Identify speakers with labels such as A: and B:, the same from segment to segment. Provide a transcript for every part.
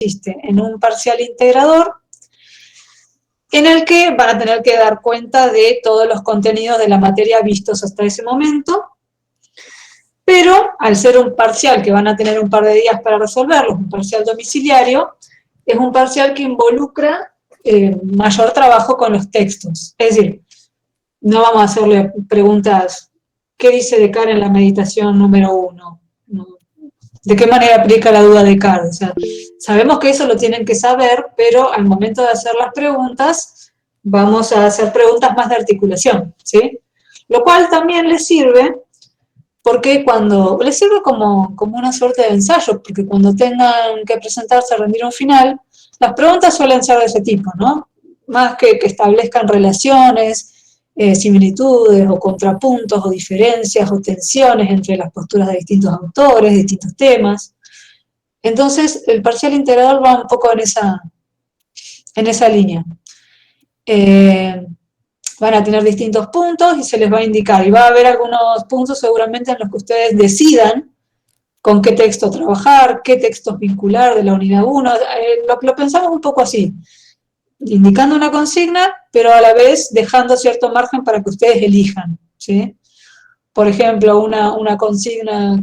A: consiste en un parcial integrador en el que van a tener que dar cuenta de todos los contenidos de la materia vistos hasta ese momento, pero al ser un parcial que van a tener un par de días para resolverlo, un parcial domiciliario, es un parcial que involucra mayor trabajo con los textos. Es decir, no vamos a hacerle preguntas, ¿qué dice Descartes en la meditación número 1? ¿De qué manera aplica la duda de Descartes? O sea, sabemos que eso lo tienen que saber, pero al momento de hacer las preguntas, vamos a hacer preguntas más de articulación, ¿sí? Lo cual también les sirve, porque cuando, les sirve como una suerte de ensayo, porque cuando tengan que presentarse a rendir un final, las preguntas suelen ser de ese tipo, ¿no? Más que establezcan relaciones, similitudes o contrapuntos o diferencias o tensiones entre las posturas de distintos autores, distintos temas. Entonces, el parcial integrador va un poco en esa línea. Van a tener distintos puntos y se les va a indicar, y va a haber algunos puntos seguramente en los que ustedes decidan con qué texto trabajar, qué textos vincular de la unidad 1. Lo pensamos un poco así, indicando una consigna, pero a la vez dejando cierto margen para que ustedes elijan, ¿sí? Por ejemplo, una consigna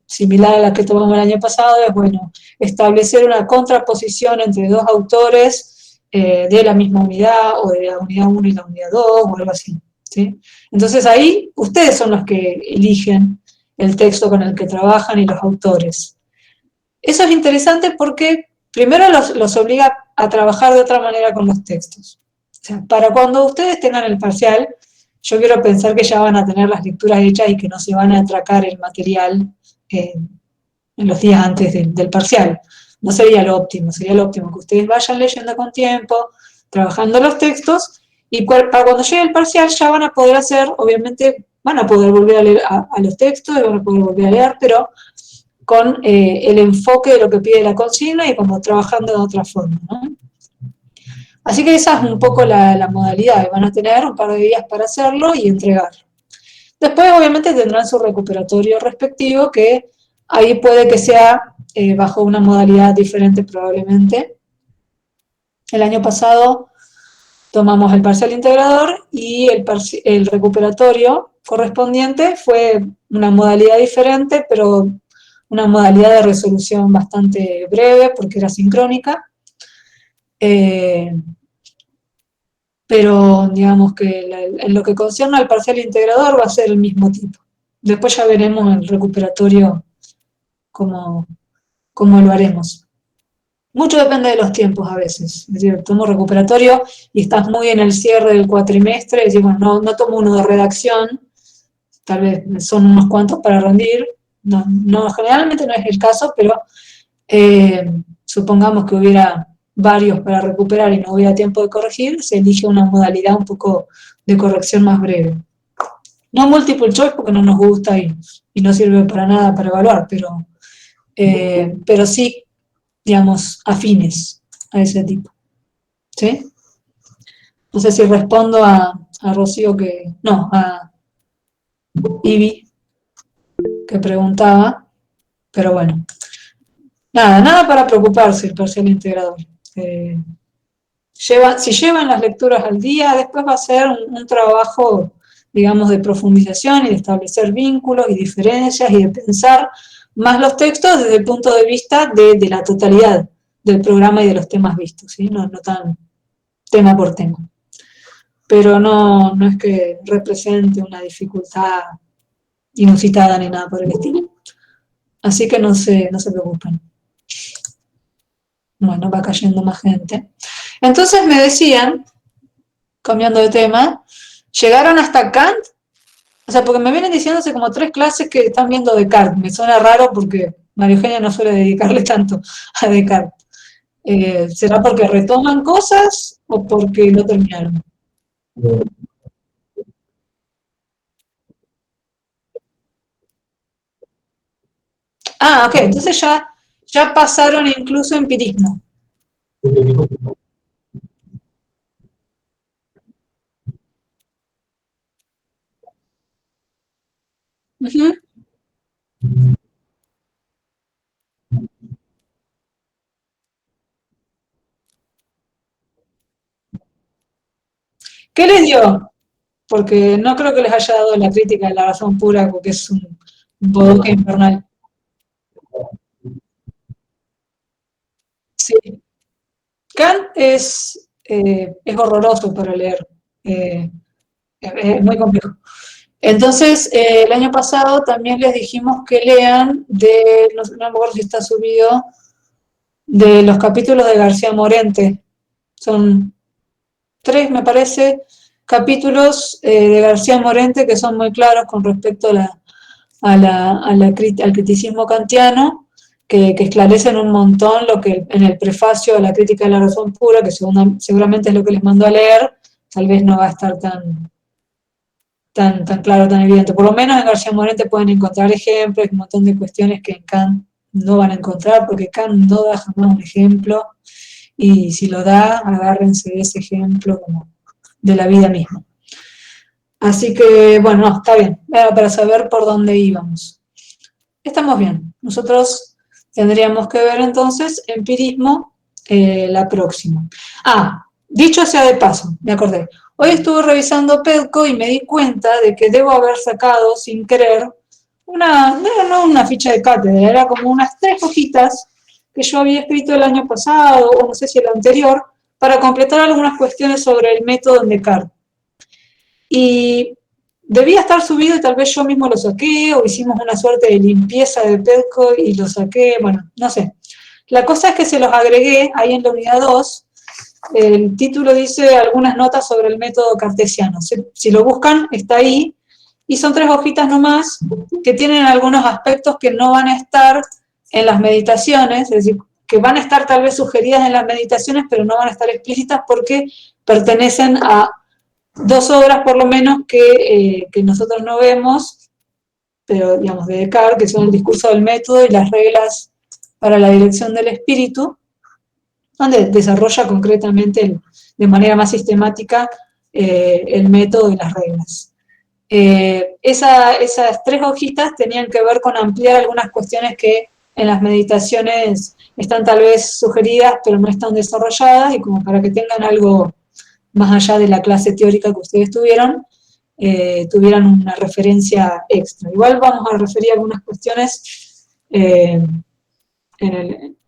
A: similar a la que tomamos el año pasado es, bueno, establecer una contraposición entre dos autores de la misma unidad, o de la unidad 1 y la unidad 2, o algo así, ¿sí? Entonces ahí ustedes son los que eligen el texto con el que trabajan y los autores. Eso es interesante porque primero los obliga a trabajar de otra manera con los textos. O sea, para cuando ustedes tengan el parcial, yo quiero pensar que ya van a tener las lecturas hechas y que no se van a atracar el material eh, en los días antes del parcial. No sería lo óptimo, sería lo óptimo que ustedes vayan leyendo con tiempo, trabajando los textos, y para cuando llegue el parcial ya van a poder hacer, obviamente, van a poder volver a leer a los textos, y van a poder volver a leer, pero con el enfoque de lo que pide la consigna y como trabajando de otra forma, ¿no? Así que esa es un poco la modalidad, van a tener un par de días para hacerlo y entregar. Después, obviamente, tendrán su recuperatorio respectivo, que ahí puede que sea bajo una modalidad diferente probablemente. El año pasado tomamos el parcial integrador y el recuperatorio correspondiente fue una modalidad diferente, pero una modalidad de resolución bastante breve porque era sincrónica. Eh, pero digamos que en lo que concierne al parcial integrador va a ser el mismo tipo. Después ya veremos el recuperatorio cómo, cómo lo haremos. Mucho depende de los tiempos a veces. Es decir, tomo recuperatorio y estás muy en el cierre del cuatrimestre, es decir, bueno, no tomo uno de redacción, tal vez son unos cuantos para rendir, no, generalmente no es el caso, pero supongamos que hubiera varios para recuperar y no hubiera tiempo de corregir, se elige una modalidad un poco de corrección más breve. No multiple choice porque no nos gusta y no sirve para nada para evaluar, pero sí, digamos, afines a ese tipo. ¿Sí? No sé si respondo a Rocío a Ivy que preguntaba, pero bueno. Nada para preocuparse el parcial integrador. Eh, si llevan las lecturas al día, después va a ser un trabajo, digamos, de profundización y de establecer vínculos y diferencias y de pensar más los textos desde el punto de vista de la totalidad del programa y de los temas vistos, ¿sí? No tan tema por tema. Pero no es que represente una dificultad inusitada ni nada por el estilo. Así que no se preocupen. Bueno, va cayendo más gente. Entonces me decían, cambiando de tema, llegaron hasta Kant, o sea, porque me vienen diciendo hace como 3 clases que están viendo Descartes. Me suena raro porque María Eugenia no suele dedicarle tanto a Descartes. ¿Será porque retoman cosas o porque no terminaron? Ah, ok, entonces ya pasaron incluso empirismo. Ujú. ¿Qué les dio? Porque no creo que les haya dado la crítica de la razón pura, porque es un bodoque infernal. Sí, Kant es horroroso para leer, es muy complejo. Entonces, el año pasado también les dijimos que lean no me acuerdo si está subido, de los capítulos de García Morente. Son 3, me parece, capítulos de García Morente que son muy claros con respecto al criticismo kantiano, que esclarecen un montón lo que en el prefacio de la crítica de la razón pura, que seguramente es lo que les mandó a leer, tal vez no va a estar tan claro, tan evidente. Por lo menos en García Morente pueden encontrar ejemplos, un montón de cuestiones que en Kant no van a encontrar, porque Kant no da jamás un ejemplo, y si lo da, agárrense de ese ejemplo como de la vida misma. Así que, bueno, no, está bien, era para saber por dónde íbamos. Estamos bien. Nosotros tendríamos que ver entonces empirismo la próxima. Ah, dicho sea de paso, me acordé. Hoy estuve revisando Pedco y me di cuenta de que debo haber sacado sin querer no una ficha de cátedra, era como unas 3 hojitas que yo había escrito el año pasado, o no sé si el anterior, para completar algunas cuestiones sobre el método en Descartes. Y debía estar subido y tal vez yo mismo lo saqué, o hicimos una suerte de limpieza de Pedco y lo saqué, bueno, no sé. La cosa es que se los agregué ahí en la unidad 2. El título dice algunas notas sobre el método cartesiano. Si lo buscan, está ahí. Y son 3 hojitas nomás que tienen algunos aspectos que no van a estar en las meditaciones, es decir, que van a estar tal vez sugeridas en las meditaciones, pero no van a estar explícitas porque pertenecen a 2 obras por lo menos que nosotros no vemos, pero digamos de Descartes, que son el discurso del método y las reglas para la dirección del espíritu, donde desarrolla concretamente de manera más sistemática el método y las reglas. Esas 3 hojitas tenían que ver con ampliar algunas cuestiones que en las meditaciones están tal vez sugeridas, pero no están desarrolladas, y como para que tengan algo más allá de la clase teórica que ustedes tuvieran una referencia extra. Igual vamos a referir algunas cuestiones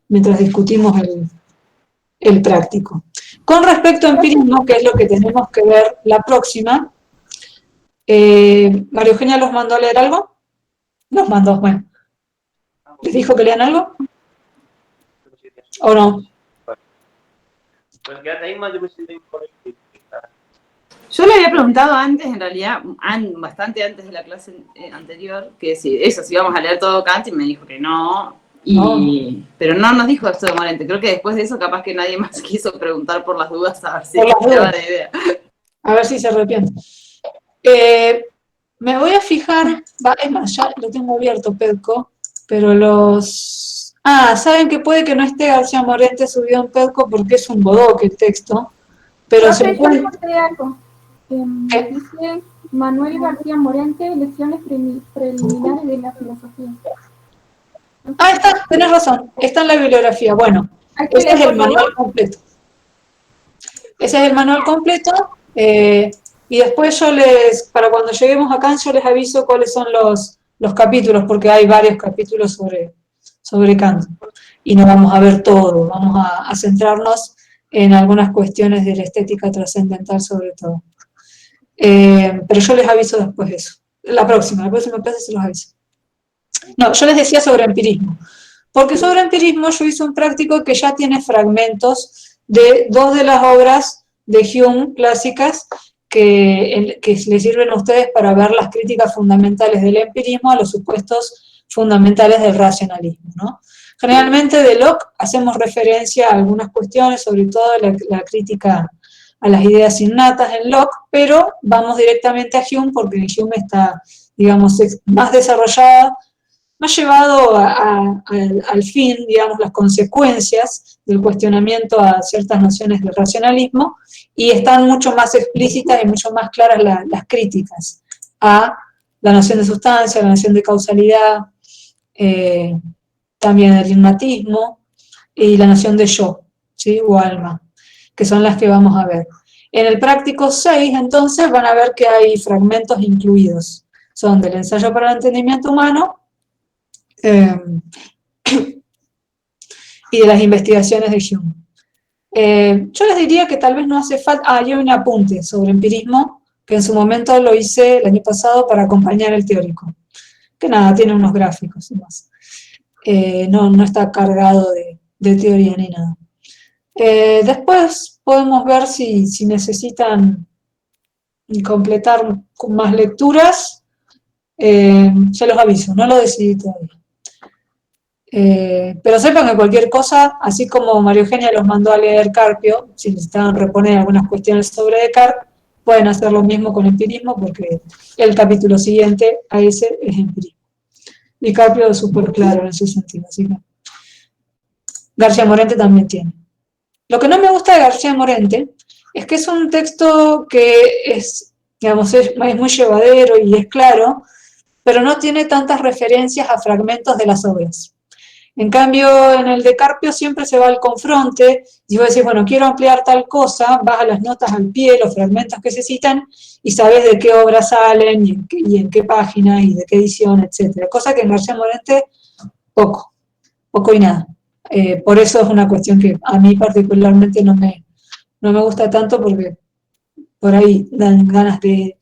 A: mientras discutimos el práctico. Con respecto a empirismo, que es lo que tenemos que ver la próxima, María Eugenia los mandó a leer algo. Los mandó, bueno. ¿Les dijo que lean algo? ¿O no?
B: Yo le había preguntado antes, en realidad, bastante antes de la clase anterior, que si íbamos a leer todo Kant, y me dijo que no. Pero no nos dijo esto de Morente. Creo que después de eso capaz que nadie más quiso preguntar por las dudas, a ver si quedaba de idea.
A: A ver si se arrepiente. Me voy a fijar, es más, ya lo tengo abierto, Pedco, pero ¿saben que puede que no esté García Morente subido en Pedco porque es un bodoque el texto? Pero se puede...
C: Dice Manuel García Morente, lecciones preliminares de la filosofía.
A: Está, tenés razón, está en la bibliografía. Bueno, ese es el manual completo. Ese es el manual completo, y después para cuando lleguemos acá, yo les aviso cuáles son los capítulos, porque hay varios capítulos sobre Kant, y no vamos a ver todo, vamos a centrarnos en algunas cuestiones de la estética trascendental sobre todo. Pero yo les aviso después de eso. La próxima clase se los aviso. No, yo les decía sobre empirismo, porque sobre empirismo yo hice un práctico que ya tiene fragmentos de 2 de las obras de Hume clásicas que les sirven a ustedes para ver las críticas fundamentales del empirismo a los supuestos fundamentales del racionalismo, ¿no? Generalmente de Locke hacemos referencia a algunas cuestiones, sobre todo la crítica a las ideas innatas en Locke, pero vamos directamente a Hume porque Hume está, digamos, más desarrollada, más llevado al fin, digamos, las consecuencias del cuestionamiento a ciertas nociones del racionalismo, y están mucho más explícitas y mucho más claras las críticas a la noción de sustancia, la noción de causalidad, también el innatismo y la noción de yo, ¿sí? O alma, que son las que vamos a ver. En el práctico 6, entonces, van a ver que hay fragmentos incluidos. Son del ensayo para el entendimiento humano y de las investigaciones de Hume. Yo les diría que tal vez no hace falta... hay un apunte sobre empirismo, que en su momento lo hice el año pasado para acompañar el teórico. Que nada, tiene unos gráficos y más. No está cargado de teoría ni nada. Después podemos ver si necesitan completar con más lecturas. Se los aviso, no lo decidí todavía. Pero sepan que cualquier cosa, así como María Eugenia los mandó a leer Carpio, si necesitaban reponer algunas cuestiones sobre Descartes, pueden hacer lo mismo con empirismo, porque el capítulo siguiente a ese es empirismo. Y Carpio es súper claro en ese sentido, así que García Morente también tiene. Lo que no me gusta de García Morente es que es un texto que es, digamos, es muy llevadero y es claro, pero no tiene tantas referencias a fragmentos de las obras. En cambio, en el de Carpio siempre se va al confronte y vos decís, bueno, quiero ampliar tal cosa, vas a las notas al pie, los fragmentos que se citan y sabes de qué obras salen y en qué página y de qué edición, etc. Cosa que en García Morente poco y nada. Por eso es una cuestión que a mí particularmente no me gusta tanto, porque por ahí dan ganas de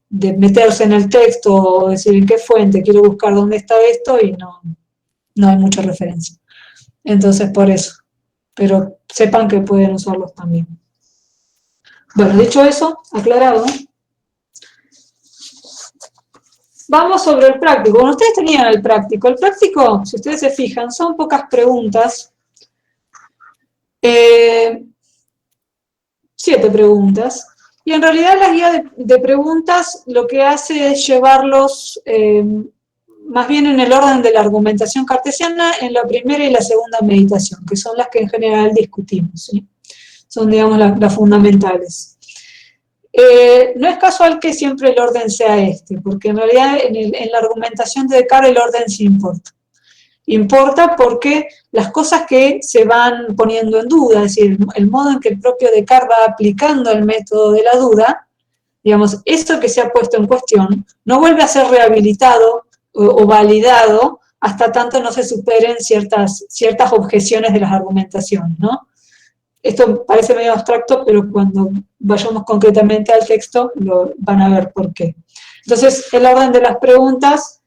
A: meterse en el texto o decir en qué fuente, quiero buscar dónde está esto y no hay mucha referencia. Entonces, por eso. Pero sepan que pueden usarlos también. Bueno, dicho eso, aclarado, vamos sobre el práctico. Bueno, ustedes tenían el práctico. El práctico, si ustedes se fijan, son pocas preguntas. 7 preguntas. Y en realidad la guía de preguntas lo que hace es llevarlos más bien en el orden de la argumentación cartesiana en la primera y la segunda meditación, que son las que en general discutimos, ¿sí? Son, digamos, las fundamentales. No es casual que siempre el orden sea este, porque en realidad en la argumentación de Descartes el orden sí importa. Importa porque las cosas que se van poniendo en duda, es decir, el modo en que el propio Descartes va aplicando el método de la duda, digamos, eso que se ha puesto en cuestión no vuelve a ser rehabilitado o validado hasta tanto no se superen ciertas objeciones de las argumentaciones, ¿no? Esto parece medio abstracto, pero cuando vayamos concretamente al texto lo van a ver por qué. Entonces, el orden de las preguntas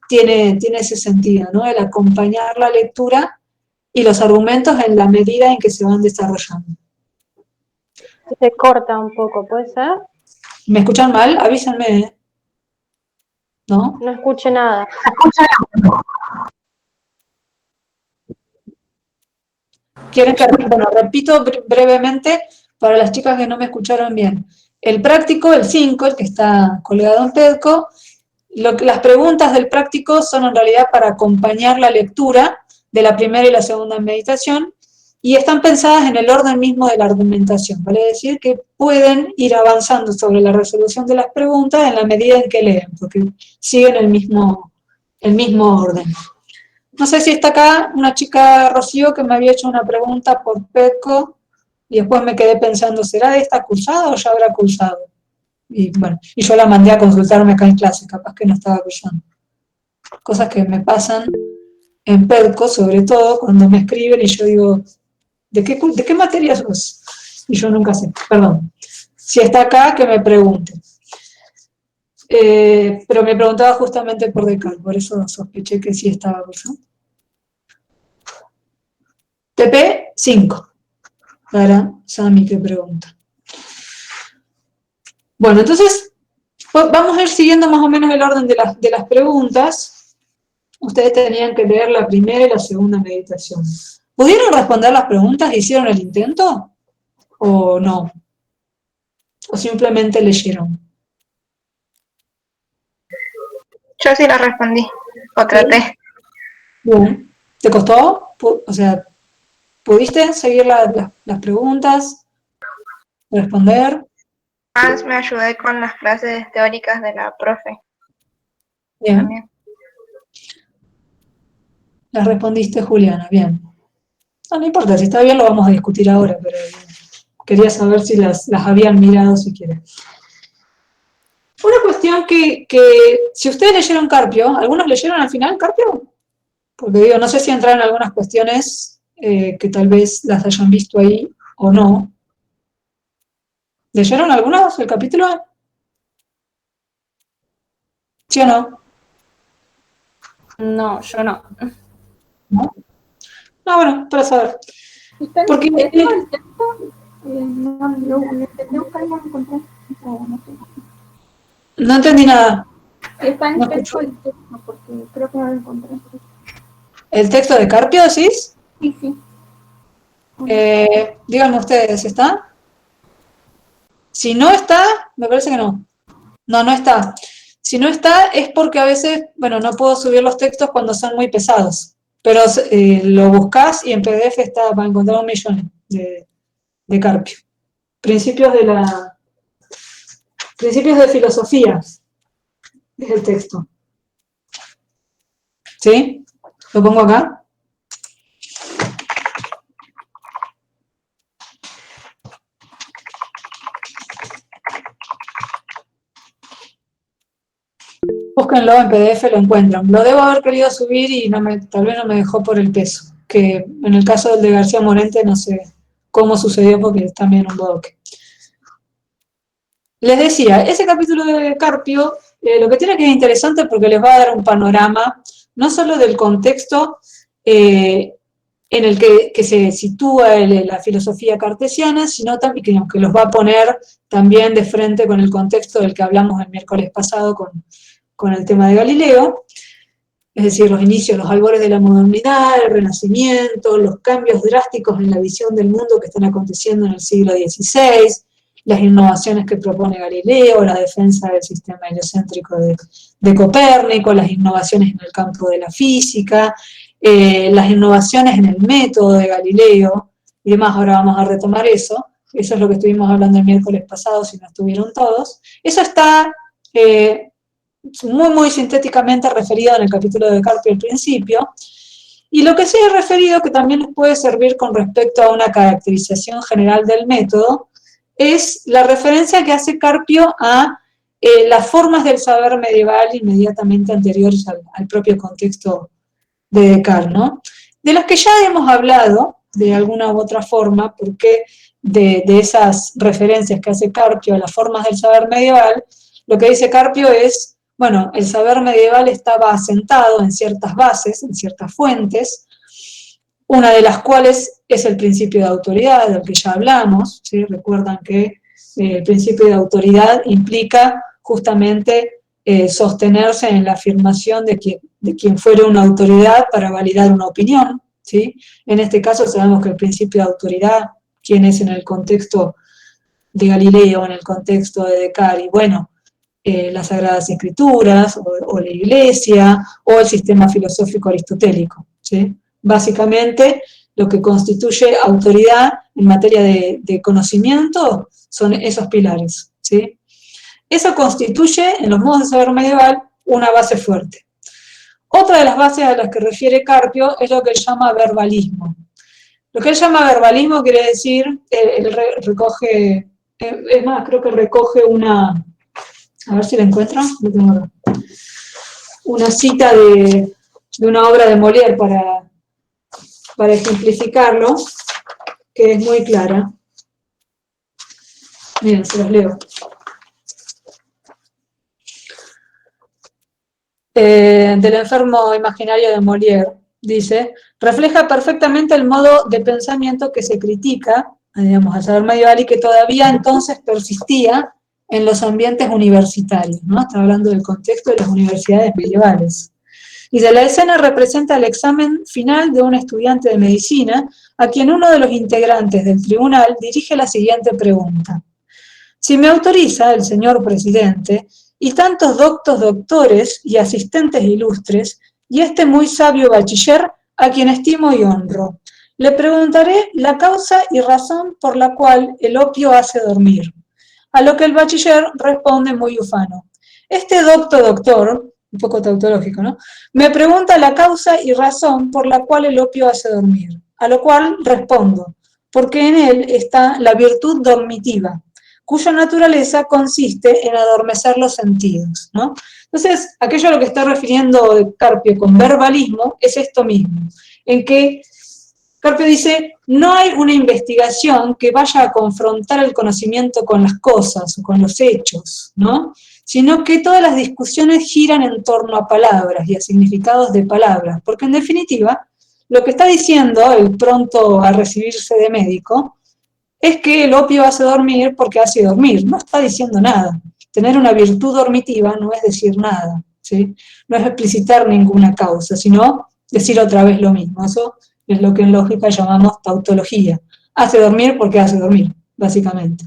A: tiene ese sentido, ¿no? El acompañar la lectura y los argumentos en la medida en que se van desarrollando.
D: Se corta un poco, ¿puede ser?
A: ¿Me escuchan mal? Avísenme, ¿eh? ¿No?
D: No escuché nada.
A: ¿Quieren que bueno, repito brevemente para las chicas que no me escucharon bien? El práctico, el 5, el que está colgado en Pedco, las preguntas del práctico son en realidad para acompañar la lectura de la primera y la segunda meditación y están pensadas en el orden mismo de la argumentación, vale decir que pueden ir avanzando sobre la resolución de las preguntas en la medida en que leen, porque siguen el mismo orden. No sé si está acá una chica, Rocío, que me había hecho una pregunta por Pedco y después me quedé pensando, ¿será de esta cursada o ya habrá cursado? Y bueno, y yo la mandé a consultarme acá en clase, capaz que no estaba cursando. Cosas que me pasan en Pedco, sobre todo cuando me escriben y yo digo, ¿de qué materia sos? Y yo nunca sé, perdón. Si está acá, que me pregunte. Pero me preguntaba justamente por Descartes, por eso sospeché que sí estaba cursando. TP 5, para Sami que pregunta. Bueno, entonces vamos a ir siguiendo más o menos el orden de las preguntas. Ustedes tenían que leer la primera y la segunda meditación. ¿Pudieron responder las preguntas? ¿Hicieron el intento? ¿O no? ¿O simplemente leyeron?
E: Yo sí la respondí, o traté.
A: Bien. ¿Te costó? O sea, ¿pudiste seguir las preguntas? ¿Responder?
E: Más me ayudé con las clases teóricas de la profe.
A: Bien.
E: También.
A: Las respondiste, Juliana, bien. No importa, si está bien lo vamos a discutir ahora, pero Quería saber si las habían mirado siquiera. Una cuestión que si ustedes leyeron Carpio, ¿algunos leyeron al final Carpio? Porque digo, no sé si entraron algunas cuestiones que tal vez las hayan visto ahí o no. ¿Leyeron algunos el capítulo? ¿Sí o no?
F: No, yo no.
A: ¿No? No, bueno, para saber.
C: ¿Está en
A: Porque
C: el texto? No, lo intenté buscar y no lo encontré. No sé.
A: no entendí nada.
C: Está en
A: No
C: el texto
A: escucho.
C: del texto, porque creo que no lo encontré.
A: ¿El texto de Carpio decís?
C: Sí, sí.
A: Díganme ustedes, ¿está? Si no está, me parece que no. No, no está. Si no está es porque a veces, bueno, no puedo subir los textos cuando son muy pesados. Pero lo buscás y en PDF está para encontrar 1.000.000 de Carpio. Principios de filosofía es el texto. ¿Sí? ¿Lo pongo acá? Búsquenlo en PDF, lo encuentran. Lo debo haber querido subir y tal vez no me dejó por el peso. Que en el caso del de García Morente no sé cómo sucedió porque es también un bodoque. Les decía, ese capítulo de Carpio, lo que tiene que es interesante porque les va a dar un panorama, no solo del contexto en el que se sitúa la filosofía cartesiana, sino también que los va a poner también de frente con el contexto del que hablamos el miércoles pasado con el tema de Galileo, es decir, los inicios, los albores de la modernidad, el Renacimiento, los cambios drásticos en la visión del mundo que están aconteciendo en el siglo XVI, las innovaciones que propone Galileo, la defensa del sistema heliocéntrico de Copérnico, las innovaciones en el campo de la física, las innovaciones en el método de Galileo, y demás. Ahora vamos a retomar eso es lo que estuvimos hablando el miércoles pasado, si no estuvieron todos. Eso está muy, muy sintéticamente referido en el capítulo de Carpio al principio, y lo que sí he referido, que también les puede servir con respecto a una caracterización general del método, es la referencia que hace Carpio a las formas del saber medieval inmediatamente anteriores al propio contexto de Descartes, ¿no? De las que ya hemos hablado, de alguna u otra forma, porque de esas referencias que hace Carpio a las formas del saber medieval, lo que dice Carpio es, bueno, el saber medieval estaba asentado en ciertas bases, en ciertas fuentes, una de las cuales es el principio de autoridad, del que ya hablamos, ¿sí? Recuerdan que el principio de autoridad implica justamente sostenerse en la afirmación de quien fuere una autoridad para validar una opinión, ¿sí? En este caso sabemos que el principio de autoridad, ¿quién es en el contexto de Galileo, en el contexto de Descartes? Y bueno, las Sagradas Escrituras, o la Iglesia, o el sistema filosófico aristotélico, ¿sí? Básicamente, lo que constituye autoridad en materia de conocimiento son esos pilares, ¿sí? Eso constituye, en los modos de saber medieval, una base fuerte. Otra de las bases a las que refiere Carpio es lo que él llama verbalismo. Lo que él llama verbalismo quiere decir, él recoge, es más, creo que recoge una, a ver si la encuentran, una cita de una obra de Molière para ejemplificarlo, que es muy clara. Miren, se los leo. Del enfermo imaginario de Molière, dice, refleja perfectamente el modo de pensamiento que se critica, digamos, al saber medieval, y que todavía entonces persistía en los ambientes universitarios, ¿no? Está hablando del contexto de las universidades medievales. Y de la escena representa el examen final de un estudiante de medicina a quien uno de los integrantes del tribunal dirige la siguiente pregunta. Si me autoriza el señor presidente, y tantos doctores y asistentes ilustres, y este muy sabio bachiller, a quien estimo y honro, le preguntaré la causa y razón por la cual el opio hace dormir. A lo que el bachiller responde muy ufano. Este doctor, un poco tautológico, ¿no? Me pregunta la causa y razón por la cual el opio hace dormir. A lo cual respondo, porque en él está la virtud dormitiva, cuya naturaleza consiste en adormecer los sentidos, ¿no? Entonces, aquello a lo que está refiriendo Carpio con verbalismo es esto mismo, en que Carpio dice, no hay una investigación que vaya a confrontar el conocimiento con las cosas o con los hechos, ¿no? Sino que todas las discusiones giran en torno a palabras y a significados de palabras, porque en definitiva, lo que está diciendo el pronto a recibirse de médico es que el opio hace dormir porque hace dormir, no está diciendo nada. Tener una virtud dormitiva no es decir nada, ¿sí? No es explicitar ninguna causa, sino decir otra vez lo mismo. Eso es lo que en lógica llamamos tautología. Hace dormir porque hace dormir, básicamente.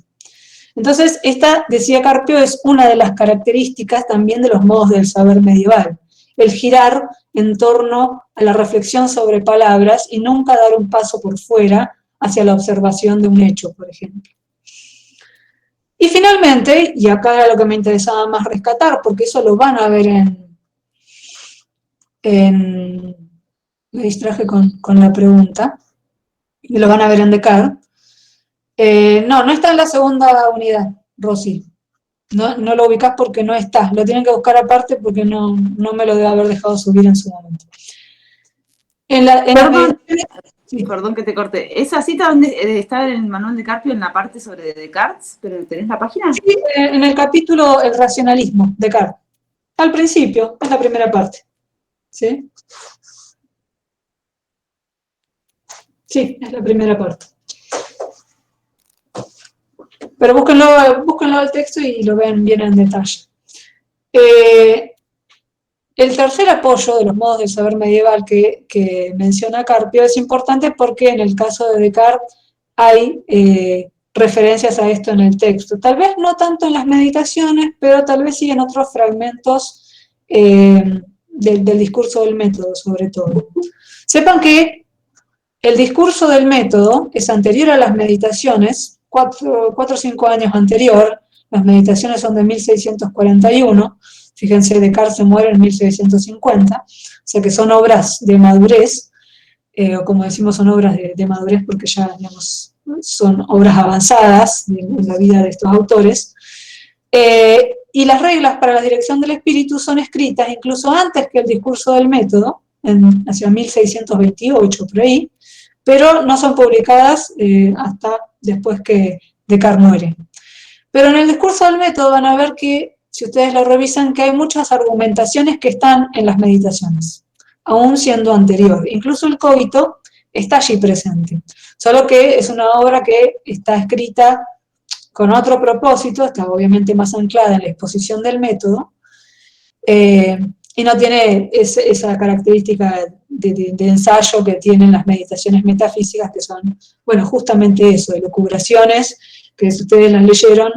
A: Entonces, esta, decía Carpio, es una de las características también de los modos del saber medieval. El girar en torno a la reflexión sobre palabras y nunca dar un paso por fuera hacia la observación de un hecho, por ejemplo. Y finalmente, y acá era lo que me interesaba más rescatar, porque eso lo van a ver me distraje con la pregunta, y lo van a ver en Descartes. No está en la segunda unidad, Rosy. No lo ubicás porque no está. Lo tienen que buscar aparte porque no me lo debe haber dejado subir en su momento.
B: Perdón que te corte. ¿Esa cita donde está en el manual de Carpio en la parte sobre Descartes? ¿Pero tenés la página?
A: Sí, en el capítulo El racionalismo, Descartes. Al principio, es la primera parte. ¿Sí? Sí, es la primera parte. Pero búsquenlo el texto y lo ven bien en detalle. El tercer apoyo de los modos del saber medieval que menciona Carpio es importante porque en el caso de Descartes hay referencias a esto en el texto. Tal vez no tanto en las meditaciones, pero tal vez sí en otros fragmentos del discurso del método, sobre todo. Sepan que el discurso del método es anterior a las meditaciones, 4 o 5 años anterior. Las meditaciones son de 1641, fíjense, Descartes se muere en 1650, o sea que son obras de madurez, o como decimos, son obras de madurez porque ya, digamos, son obras avanzadas en la vida de estos autores. Y las reglas para la dirección del espíritu son escritas incluso antes que el discurso del método, hacia 1628, por ahí, pero no son publicadas hasta después que Descartes muere. Pero en el discurso del método van a ver que, si ustedes lo revisan, que hay muchas argumentaciones que están en las meditaciones, aún siendo anterior. Incluso el cogito está allí presente, solo que es una obra que está escrita con otro propósito, está obviamente más anclada en la exposición del método, y no tiene esa característica de ensayo que tienen las meditaciones metafísicas, que son, bueno, justamente eso, elucubraciones, que si ustedes las leyeron,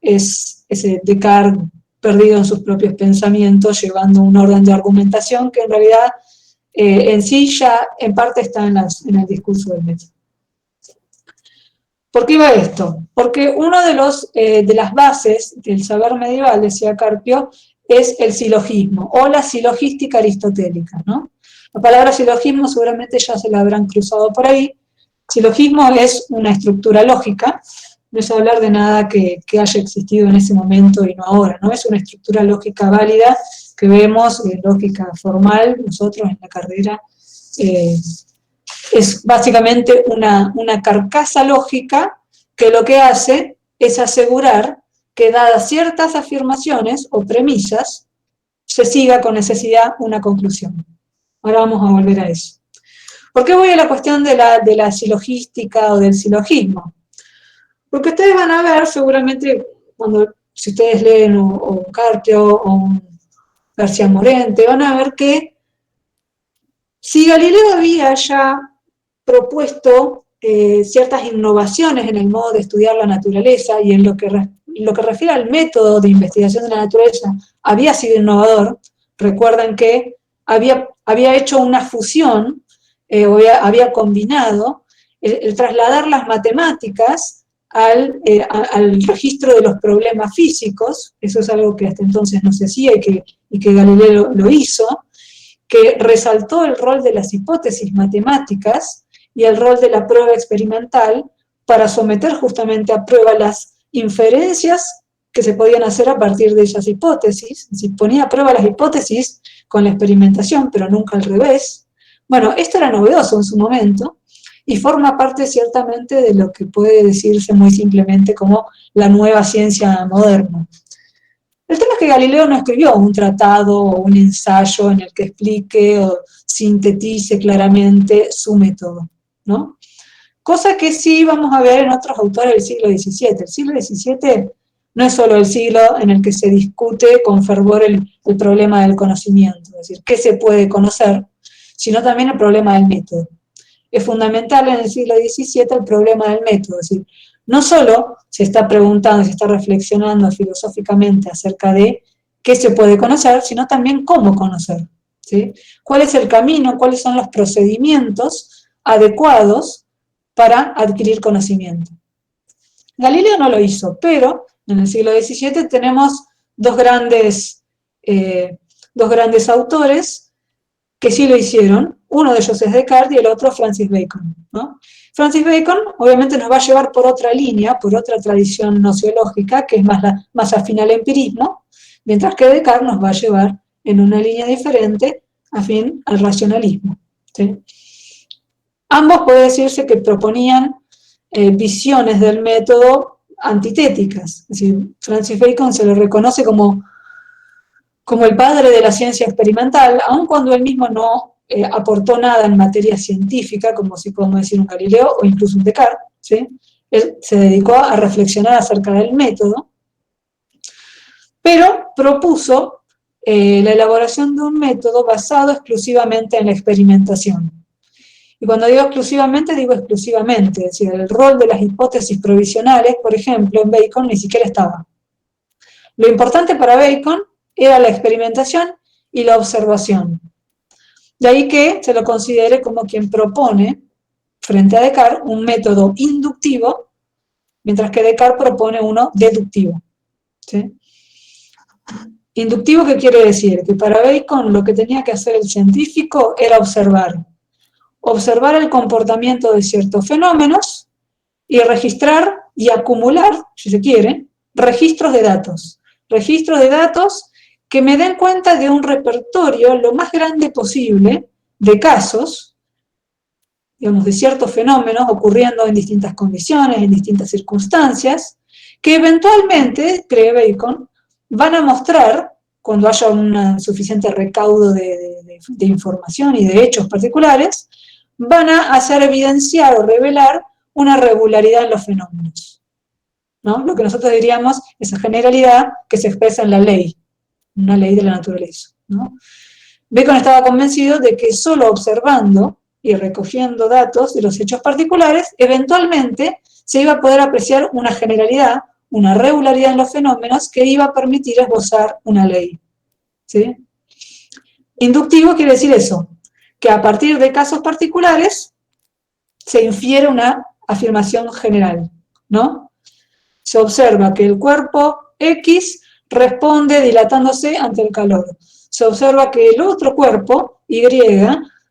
A: es ese Descartes perdido en sus propios pensamientos, llevando un orden de argumentación que en realidad en sí ya en parte está en el discurso del método. ¿Por qué va esto? Porque uno de las bases del saber medieval, decía Carpio, es el silogismo, o la silogística aristotélica, ¿no? La palabra silogismo seguramente ya se la habrán cruzado por ahí. Silogismo es una estructura lógica, no es hablar de nada que haya existido en ese momento y no ahora, ¿no? Es una estructura lógica válida que vemos, lógica formal, nosotros en la carrera, es básicamente una carcasa lógica que lo que hace es asegurar que dadas ciertas afirmaciones o premisas, se siga con necesidad una conclusión. Ahora vamos a volver a eso. ¿Por qué voy a la cuestión de la silogística o del silogismo? Porque ustedes van a ver, seguramente, si ustedes leen un Carpio o un García Morente, van a ver que si Galileo había ya propuesto ciertas innovaciones en el modo de estudiar la naturaleza y en lo que refiere al método de investigación de la naturaleza, había sido innovador. Recuerden que había hecho una fusión, había combinado el trasladar las matemáticas al registro de los problemas físicos. Eso es algo que hasta entonces no se hacía y que Galileo lo hizo, que resaltó el rol de las hipótesis matemáticas y el rol de la prueba experimental para someter justamente a prueba las inferencias que se podían hacer a partir de esas hipótesis. Si ponía a prueba las hipótesis con la experimentación, pero nunca al revés. Bueno, esto era novedoso en su momento y forma parte ciertamente de lo que puede decirse muy simplemente como la nueva ciencia moderna. El tema es que Galileo no escribió un tratado o un ensayo en el que explique o sintetice claramente su método, ¿no? Cosa que sí vamos a ver en otros autores del siglo XVII. El siglo XVII no es solo el siglo en el que se discute con fervor el problema del conocimiento, es decir, qué se puede conocer, sino también el problema del método. Es fundamental en el siglo XVII el problema del método, es decir, no solo se está preguntando, se está reflexionando filosóficamente acerca de qué se puede conocer, sino también cómo conocer, ¿sí? ¿Cuál es el camino, cuáles son los procedimientos adecuados para adquirir conocimiento? Galileo no lo hizo, pero en el siglo XVII tenemos dos grandes autores que sí lo hicieron. Uno de ellos es Descartes y el otro Francis Bacon, ¿no? Francis Bacon obviamente nos va a llevar por otra línea, por otra tradición nociológica, que es más afín al empirismo, mientras que Descartes nos va a llevar en una línea diferente, afín al racionalismo, ¿sí? Ambos puede decirse que proponían visiones del método antitéticas. Es decir, Francis Bacon se lo reconoce como el padre de la ciencia experimental, aun cuando él mismo no aportó nada en materia científica, como si podemos decir un Galileo o incluso un Descartes, ¿sí? Él se dedicó a reflexionar acerca del método, pero propuso la elaboración de un método basado exclusivamente en la experimentación. Y cuando digo exclusivamente, digo exclusivamente, es decir, el rol de las hipótesis provisionales, por ejemplo, en Bacon ni siquiera estaba. Lo importante para Bacon era la experimentación y la observación. De ahí que se lo considere como quien propone, frente a Descartes, un método inductivo, mientras que Descartes propone uno deductivo, ¿sí? Inductivo, ¿qué quiere decir? Que para Bacon lo que tenía que hacer el científico era observar el comportamiento de ciertos fenómenos y registrar y acumular, si se quiere, registros de datos que me den cuenta de un repertorio lo más grande posible de casos, digamos, de ciertos fenómenos ocurriendo en distintas condiciones, en distintas circunstancias, que eventualmente, cree Bacon, van a mostrar, cuando haya un suficiente recaudo de información y de hechos particulares, van a hacer evidenciar o revelar una regularidad en los fenómenos, ¿no? Lo que nosotros diríamos esa generalidad que se expresa en la ley, una ley de la naturaleza, ¿no? Bacon estaba convencido de que solo observando y recogiendo datos de los hechos particulares, eventualmente se iba a poder apreciar una generalidad, una regularidad en los fenómenos que iba a permitir esbozar una ley, ¿sí? Inductivo quiere decir eso, que a partir de casos particulares se infiere una afirmación general, ¿no? Se observa que el cuerpo X responde dilatándose ante el calor. Se observa que el otro cuerpo, Y,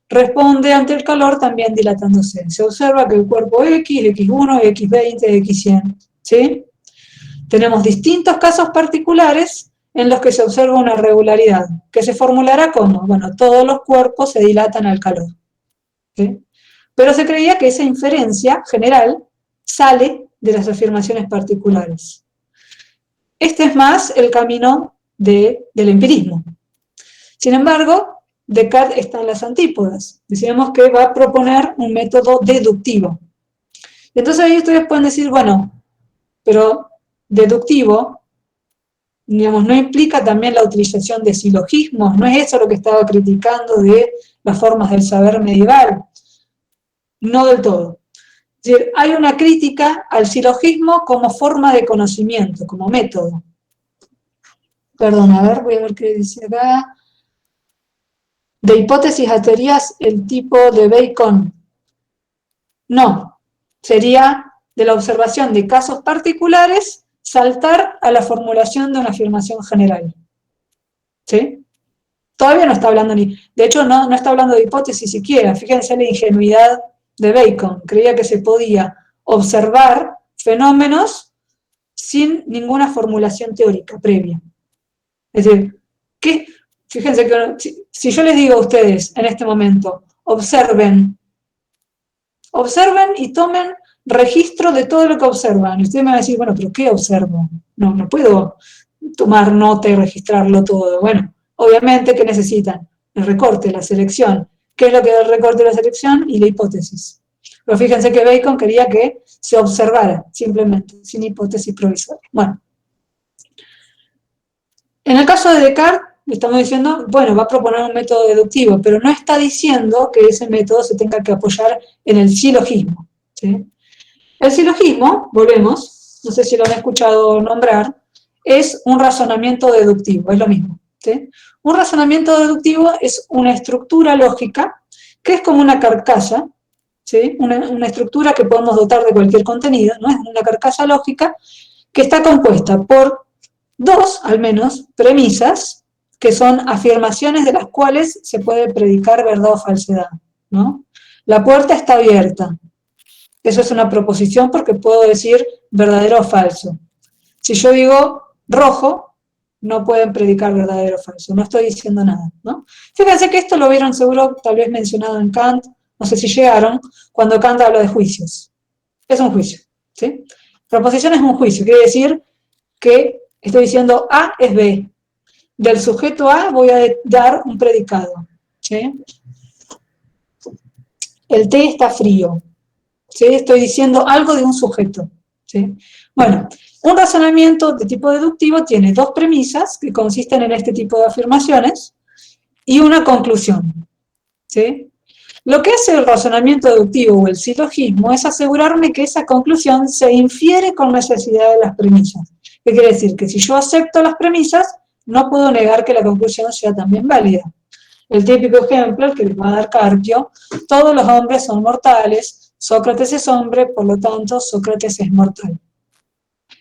A: responde ante el calor también dilatándose. Se observa que el cuerpo X, X1, X20, X100, ¿sí? Tenemos distintos casos particulares en los que se observa una regularidad, que se formulará como, bueno, todos los cuerpos se dilatan al calor, ¿sí? Pero se creía que esa inferencia general sale de las afirmaciones particulares. Este es más el camino del empirismo. Sin embargo, Descartes está en las antípodas. Decíamos que va a proponer un método deductivo. Entonces ahí ustedes pueden decir, bueno, pero deductivo, digamos, no implica también la utilización de silogismos, no es eso lo que estaba criticando de las formas del saber medieval. No del todo. Es decir, hay una crítica al silogismo como forma de conocimiento, como método. Perdón, a ver, voy a ver qué dice acá. De hipótesis a teorías, el tipo de Bacon. No, sería de la observación de casos particulares saltar a la formulación de una afirmación general. ¿Sí? Todavía no está hablando de hecho no está hablando de hipótesis siquiera, fíjense la ingenuidad de Bacon. Creía que se podía observar fenómenos sin ninguna formulación teórica previa. Es decir, fíjense que si yo les digo a ustedes en este momento, observen y tomen registro de todo lo que observan. Y ustedes me van a decir, bueno, ¿pero qué observo? No puedo tomar nota y registrarlo todo. Bueno, obviamente, ¿qué necesitan? El recorte, la selección. ¿Qué es lo que es el recorte y la selección? Y la hipótesis. Pero fíjense que Bacon quería que se observara, simplemente, sin hipótesis provisoria. Bueno. En el caso de Descartes, estamos diciendo, bueno, va a proponer un método deductivo, pero no está diciendo que ese método se tenga que apoyar en el silogismo, ¿sí? El silogismo, volvemos, no sé si lo han escuchado nombrar, es un razonamiento deductivo, es lo mismo, ¿sí? Un razonamiento deductivo es una estructura lógica que es como una carcasa, ¿sí? Una estructura que podemos dotar de cualquier contenido, ¿no? Es una carcasa lógica que está compuesta por dos, al menos, premisas, que son afirmaciones de las cuales se puede predicar verdad o falsedad, ¿no? La puerta está abierta. Eso es una proposición porque puedo decir verdadero o falso. Si yo digo rojo, no pueden predicar verdadero o falso, no estoy diciendo nada, ¿no? Fíjense que esto lo vieron seguro, tal vez mencionado en Kant, no sé si llegaron, cuando Kant habla de juicios. Es un juicio, ¿sí? Proposición es un juicio, quiere decir que estoy diciendo A es B. Del sujeto A voy a dar un predicado, ¿sí? El té está frío, ¿sí? Estoy diciendo algo de un sujeto, ¿sí? Bueno, un razonamiento de tipo deductivo tiene dos premisas que consisten en este tipo de afirmaciones y una conclusión, ¿sí? Lo que hace el razonamiento deductivo o el silogismo es asegurarme que esa conclusión se infiere con necesidad de las premisas. ¿Qué quiere decir? Que si yo acepto las premisas, no puedo negar que la conclusión sea también válida. El típico ejemplo, el que les va a dar Carpio, todos los hombres son mortales, Sócrates es hombre, por lo tanto, Sócrates es mortal.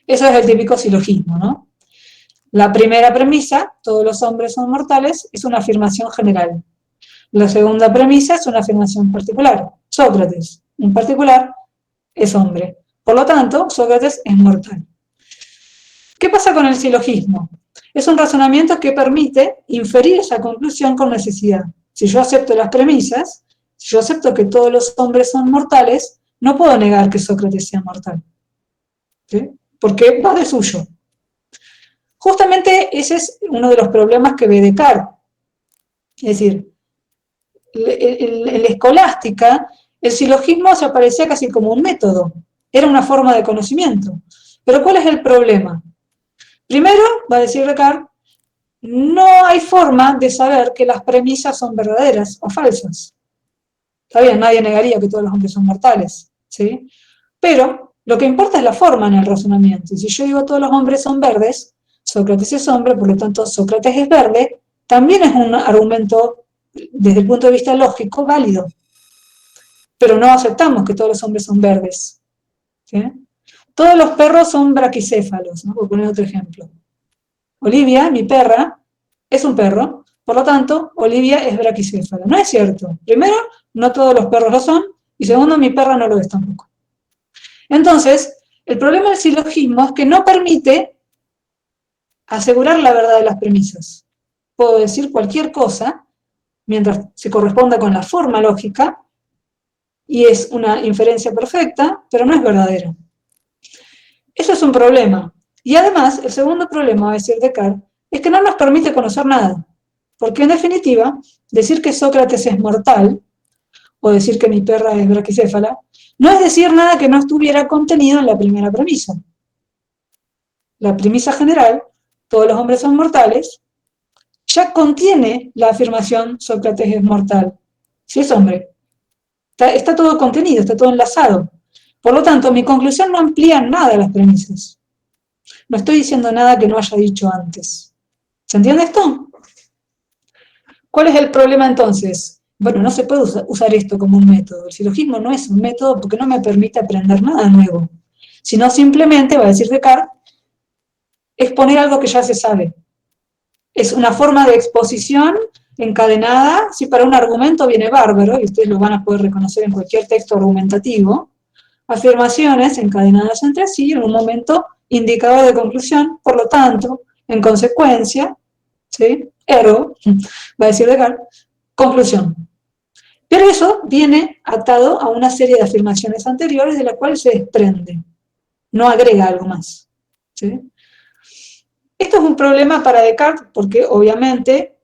A: Eso es el típico silogismo, ¿no? La primera premisa, todos los hombres son mortales, es una afirmación general. La segunda premisa es una afirmación particular. Sócrates, en particular, es hombre. Por lo tanto, Sócrates es mortal. ¿Qué pasa con el silogismo? Es un razonamiento que permite inferir esa conclusión con necesidad. Si yo acepto las premisas, si yo acepto que todos los hombres son mortales, no puedo negar que Sócrates sea mortal, ¿sí? Porque va de suyo. Justamente ese es uno de los problemas que ve Descartes. Es decir, en la escolástica, el silogismo se aparecía casi como un método, era una forma de conocimiento. Pero ¿cuál es el problema? Primero, va a decir Descartes, no hay forma de saber que las premisas son verdaderas o falsas. Está bien, nadie negaría que todos los hombres son mortales, ¿sí? Pero lo que importa es la forma en el razonamiento. Y si yo digo todos los hombres son verdes, Sócrates es hombre, por lo tanto Sócrates es verde, también es un argumento desde el punto de vista lógico válido. Pero no aceptamos que todos los hombres son verdes, ¿sí? Todos los perros son braquicéfalos, ¿no? Por poner otro ejemplo. Olivia, mi perra, es un perro, por lo tanto, Olivia es braquicéfala. No es cierto. Primero, no todos los perros lo son, y segundo, mi perra no lo es tampoco. Entonces, el problema del silogismo es que no permite asegurar la verdad de las premisas. Puedo decir cualquier cosa, mientras se corresponda con la forma lógica, y es una inferencia perfecta, pero no es verdadera. Eso es un problema. Y además, el segundo problema, va a decir Descartes, es que no nos permite conocer nada. Porque en definitiva, decir que Sócrates es mortal, o decir que mi perra es braquicéfala, no es decir nada que no estuviera contenido en la primera premisa. La premisa general, todos los hombres son mortales, ya contiene la afirmación Sócrates es mortal. Si es hombre. Está todo contenido, está todo enlazado. Por lo tanto, mi conclusión no amplía nada las premisas. No estoy diciendo nada que no haya dicho antes. ¿Se entiende esto? ¿Cuál es el problema entonces? Bueno, no se puede usar esto como un método. El silogismo no es un método porque no me permite aprender nada nuevo. Sino simplemente, va a decir Descartes, exponer algo que ya se sabe. Es una forma de exposición encadenada, si para un argumento viene bárbaro, y ustedes lo van a poder reconocer en cualquier texto argumentativo, afirmaciones encadenadas entre sí en un momento indicador de conclusión, por lo tanto, en consecuencia, ¿sí? Ergo, va a decir Descartes, conclusión. Pero eso viene atado a una serie de afirmaciones anteriores de la cual se desprende, no agrega algo más, ¿sí? Esto es un problema para Descartes porque obviamente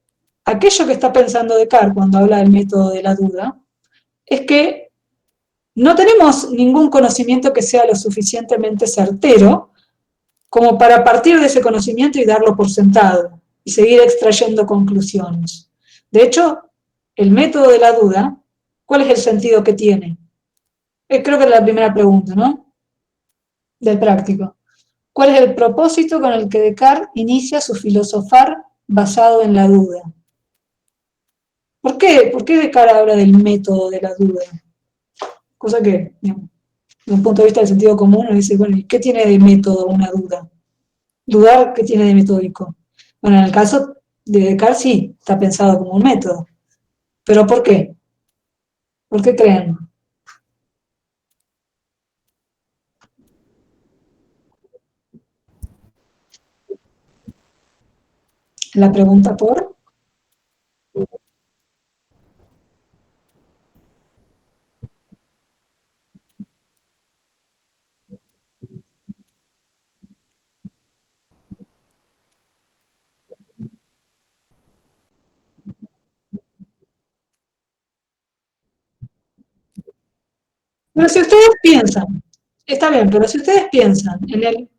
A: aquello que está pensando Descartes cuando habla del método de la duda es que no tenemos ningún conocimiento que sea lo suficientemente certero como para partir de ese conocimiento y darlo por sentado y seguir extrayendo conclusiones. De hecho, el método de la duda, ¿cuál es el sentido que tiene? Creo que es la primera pregunta, ¿no? Del práctico. ¿Cuál es el propósito con el que Descartes inicia su filosofar basado en la duda? ¿Por qué? ¿Por qué Descartes habla del método de la duda? Cosa que, digamos, desde un punto de vista del sentido común, uno dice, bueno, ¿y qué tiene de método una duda? Dudar, ¿qué tiene de metódico? Bueno, en el caso de Descartes sí, está pensado como un método. ¿Pero por qué? ¿Por qué creen? La pregunta por... Pero si ustedes piensan, está bien, pero si ustedes piensan en el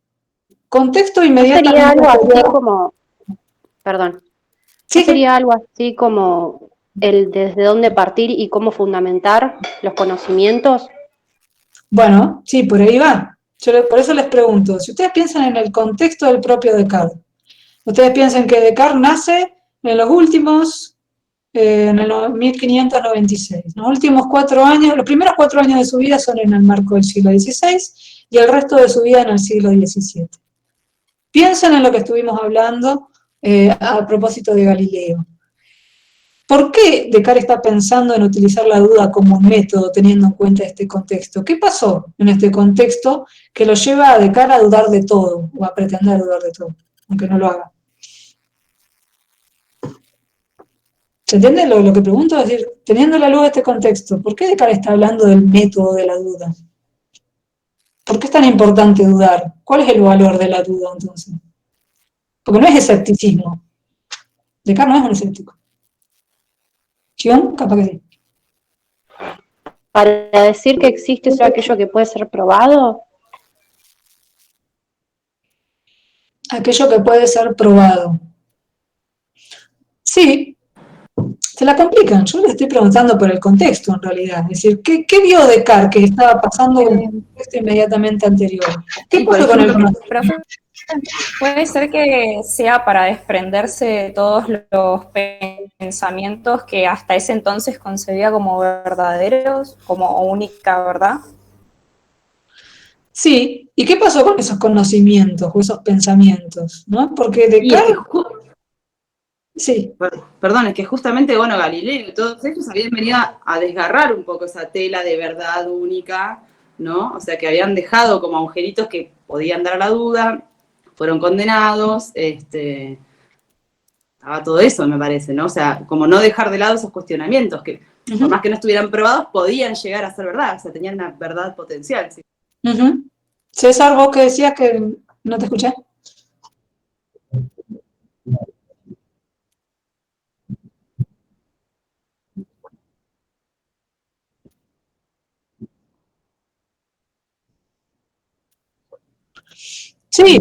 A: contexto
D: ¿No sería
A: inmediatamente
D: algo así
A: anterior,
D: como, perdón, no
A: sí, sí,
D: sería algo así como el desde dónde partir y cómo fundamentar los conocimientos?
A: bueno, sí, por ahí va. Por eso les pregunto, si ustedes piensan en el contexto del propio Descartes, ustedes piensan que Descartes nace en los últimos, en el 1596. Los últimos 4 años, los primeros 4 años de su vida son en el marco del siglo XVI y el resto de su vida en el siglo XVII. Piensen en lo que estuvimos hablando a propósito de Galileo. ¿Por qué Descartes está pensando en utilizar la duda como un método teniendo en cuenta este contexto? ¿Qué pasó en este contexto que lo lleva a Descartes a dudar de todo o a pretender dudar de todo, aunque no lo haga? ¿Se entiende lo que pregunto? Es decir, teniendo a la luz este contexto, ¿por qué Descartes está hablando del método de la duda? ¿Por qué es tan importante dudar? ¿Cuál es el valor de la duda entonces? Porque no es escepticismo. Descartes no es un escéptico. ¿Sion? Capaz que sí.
D: Para decir que existe solo aquello que puede ser probado.
A: Aquello que puede ser probado. Sí, se la complican. Yo les estoy preguntando por el contexto, en realidad. Es decir, ¿qué vio Descartes que estaba pasando en el contexto inmediatamente anterior? ¿Qué pasó con el conocimiento?
F: Profe, puede ser que sea para desprenderse de todos los pensamientos que hasta ese entonces concebía como verdaderos, como única verdad.
A: Sí, ¿y qué pasó con esos conocimientos o esos pensamientos? ¿No? Porque Descartes... Sí.
B: Perdón, es que justamente, bueno, Galileo y todos ellos habían venido a desgarrar un poco esa tela de verdad única, ¿no? O sea, que habían dejado como agujeritos que podían dar a la duda, fueron condenados, estaba todo eso, me parece, ¿no? O sea, como no dejar de lado esos cuestionamientos, que por más que no estuvieran probados, podían llegar a ser verdad, o sea, tenían una verdad potencial, ¿sí?
A: César, vos que decías que no te escuché. Sí,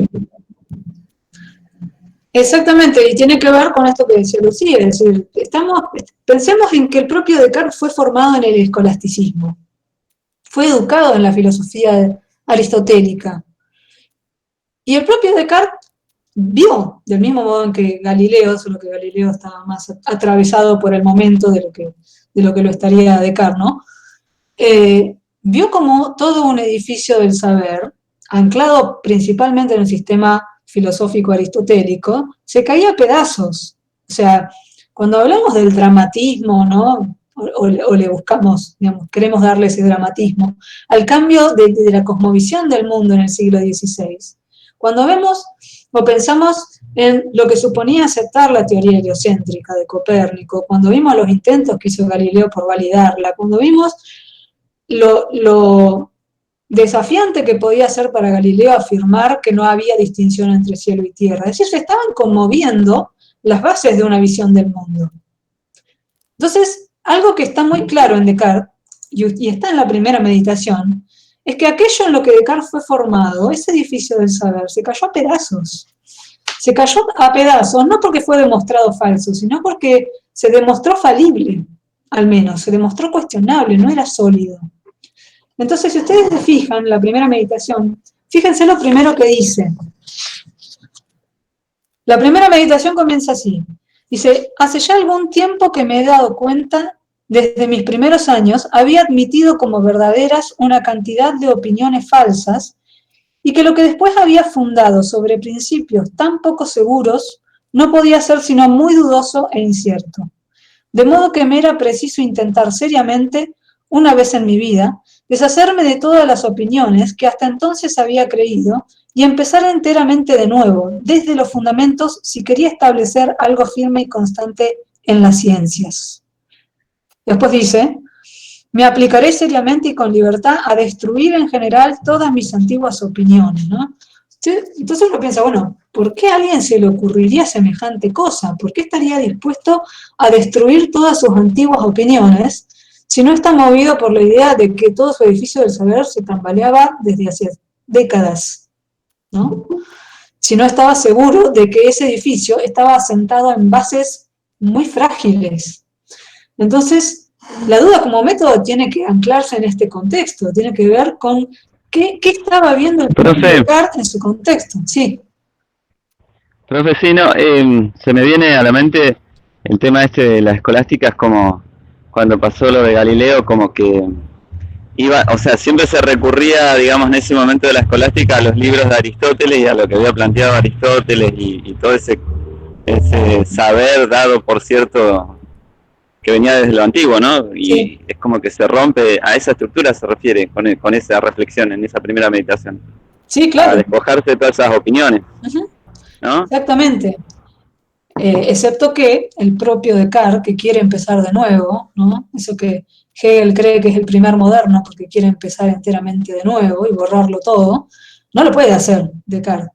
A: exactamente, y tiene que ver con esto que decía Lucía, es decir, pensemos en que el propio Descartes fue formado en el escolasticismo, fue educado en la filosofía aristotélica, y el propio Descartes vio, del mismo modo en que Galileo, solo que Galileo estaba más atravesado por el momento de lo que lo estaría Descartes, ¿no? Vio como todo un edificio del saber, anclado principalmente en el sistema filosófico aristotélico, se caía a pedazos. O sea, Cuando hablamos del dramatismo, ¿no? O le buscamos, digamos, queremos darle ese dramatismo al cambio de la cosmovisión del mundo en el siglo XVI. Cuando vemos o pensamos en lo que suponía aceptar la teoría heliocéntrica de Copérnico, cuando vimos los intentos que hizo Galileo por validarla, cuando vimos lo desafiante que podía ser para Galileo afirmar que no había distinción entre cielo y tierra, es decir, se estaban conmoviendo las bases de una visión del mundo. Entonces, algo que está muy claro en Descartes, y está en la primera meditación, es que aquello en lo que Descartes fue formado, ese edificio del saber, se cayó a pedazos. Se cayó a pedazos, no porque fue demostrado falso, sino porque se demostró falible, al menos, se demostró cuestionable, no era sólido. Entonces, si ustedes se fijan en la primera meditación, fíjense lo primero que dice. La primera meditación comienza así. Dice, hace ya algún tiempo que me he dado cuenta, desde mis primeros años, había admitido como verdaderas una cantidad de opiniones falsas y que lo que después había fundado sobre principios tan poco seguros no podía ser sino muy dudoso e incierto. De modo que me era preciso intentar seriamente, una vez en mi vida, deshacerme de todas las opiniones que hasta entonces había creído y empezar enteramente de nuevo, desde los fundamentos, si quería establecer algo firme y constante en las ciencias. Después dice, me aplicaré seriamente y con libertad a destruir en general todas mis antiguas opiniones, ¿no? Entonces uno piensa, bueno, ¿por qué a alguien se le ocurriría semejante cosa? ¿Por qué estaría dispuesto a destruir todas sus antiguas opiniones si no está movido por la idea de que todo su edificio del saber se tambaleaba desde hace décadas, ¿no? Si no estaba seguro de que ese edificio estaba asentado en bases muy frágiles. Entonces, la duda como método tiene que anclarse en este contexto, tiene que ver con qué estaba viendo el
G: Profe,
A: Descartes en su contexto. Sí.
G: profe, sí, no, se me viene a la mente el tema este de las escolásticas, como cuando pasó lo de Galileo, como que iba, o sea, siempre se recurría, digamos, en ese momento de la escolástica a los libros de Aristóteles y a lo que había planteado Aristóteles y todo ese saber dado por cierto que venía desde lo antiguo, ¿no? Y sí, es como que se rompe, a esa estructura se refiere con esa reflexión en esa primera meditación.
A: Sí, claro.
G: A despojarse de todas esas opiniones, ¿no?
A: Exactamente. Excepto que el propio Descartes, que quiere empezar de nuevo, ¿no? Eso que Hegel cree que es el primer moderno porque quiere empezar enteramente de nuevo y borrarlo todo, no lo puede hacer Descartes.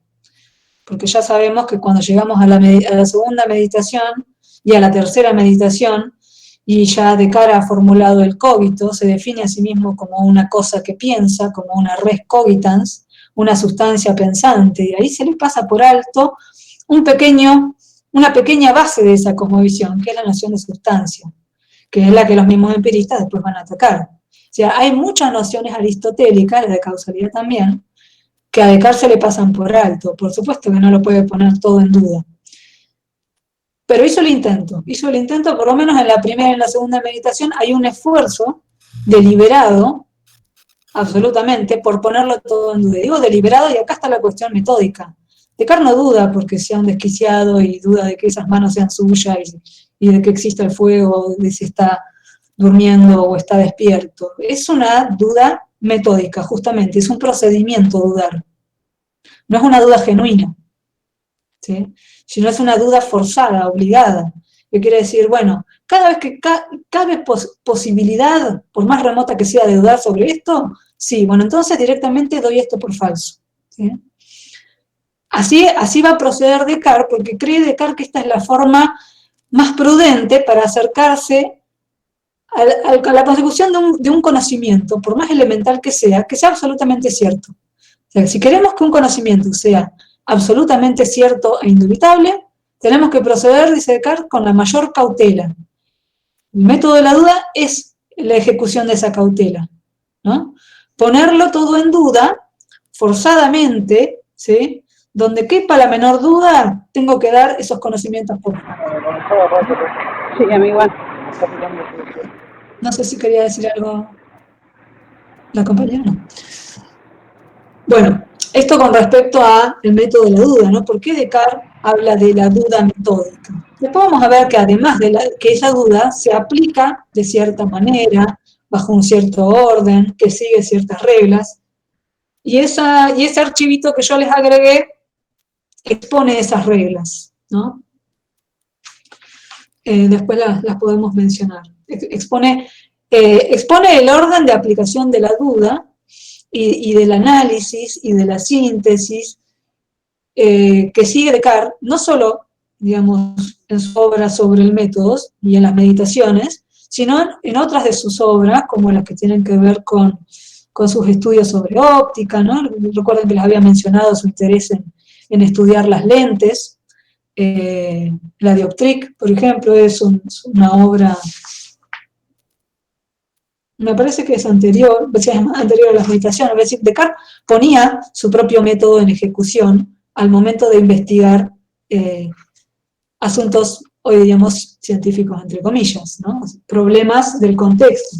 A: Porque ya sabemos que cuando llegamos a la segunda meditación y a la tercera meditación, y ya Descartes ha formulado el cogito, se define a sí mismo como una cosa que piensa, como una res cogitans, una sustancia pensante, y ahí se le pasa por alto una pequeña base de esa cosmovisión, que es la noción de sustancia, que es la que los mismos empiristas después van a atacar. O sea, hay muchas nociones aristotélicas, la de causalidad también, que a Descartes se le pasan por alto. Por supuesto que no lo puede poner todo en duda. Pero hizo el intento, por lo menos en la primera y en la segunda meditación, hay un esfuerzo deliberado, absolutamente, por ponerlo todo en duda. Digo deliberado y acá está la cuestión metódica. Descartes no duda porque sea un desquiciado y duda de que esas manos sean suyas y de que exista el fuego, de si está durmiendo o está despierto. Es una duda metódica, justamente, es un procedimiento dudar. No es una duda genuina, ¿sí? Sino es una duda forzada, obligada, que quiere decir, bueno, cada vez que cabe posibilidad, por más remota que sea, de dudar sobre esto, sí, bueno, entonces directamente doy esto por falso, ¿sí? Así va a proceder Descartes, porque cree Descartes que esta es la forma más prudente para acercarse a la consecución de un conocimiento, por más elemental que sea absolutamente cierto. O sea, si queremos que un conocimiento sea absolutamente cierto e indubitable, tenemos que proceder, dice Descartes, con la mayor cautela. El método de la duda es la ejecución de esa cautela, ¿no? Ponerlo todo en duda, forzadamente, ¿sí? Donde quepa la menor duda, tengo que dar esos conocimientos por favor.
H: Sí, a mí igual.
A: No sé si quería decir algo la compañera, ¿no? Bueno, esto con respecto al método de la duda, ¿no? ¿Por qué Descartes habla de la duda metódica? Después vamos a ver que además de que esa duda se aplica de cierta manera, bajo un cierto orden, que sigue ciertas reglas, y ese archivito que yo les agregué expone esas reglas, ¿no? Después las podemos mencionar. Expone el orden de aplicación de la duda y del análisis y de la síntesis que sigue Descartes, no solo, digamos, en su obra sobre el método y en las meditaciones, sino en otras de sus obras, como las que tienen que ver con sus estudios sobre óptica, ¿no? Recuerden que les había mencionado su interés en estudiar las lentes. La Dioptrique, por ejemplo, es una obra, me parece que es anterior a las meditaciones, es decir, Descartes ponía su propio método en ejecución al momento de investigar asuntos, hoy diríamos, científicos, entre comillas, ¿no? Problemas del contexto.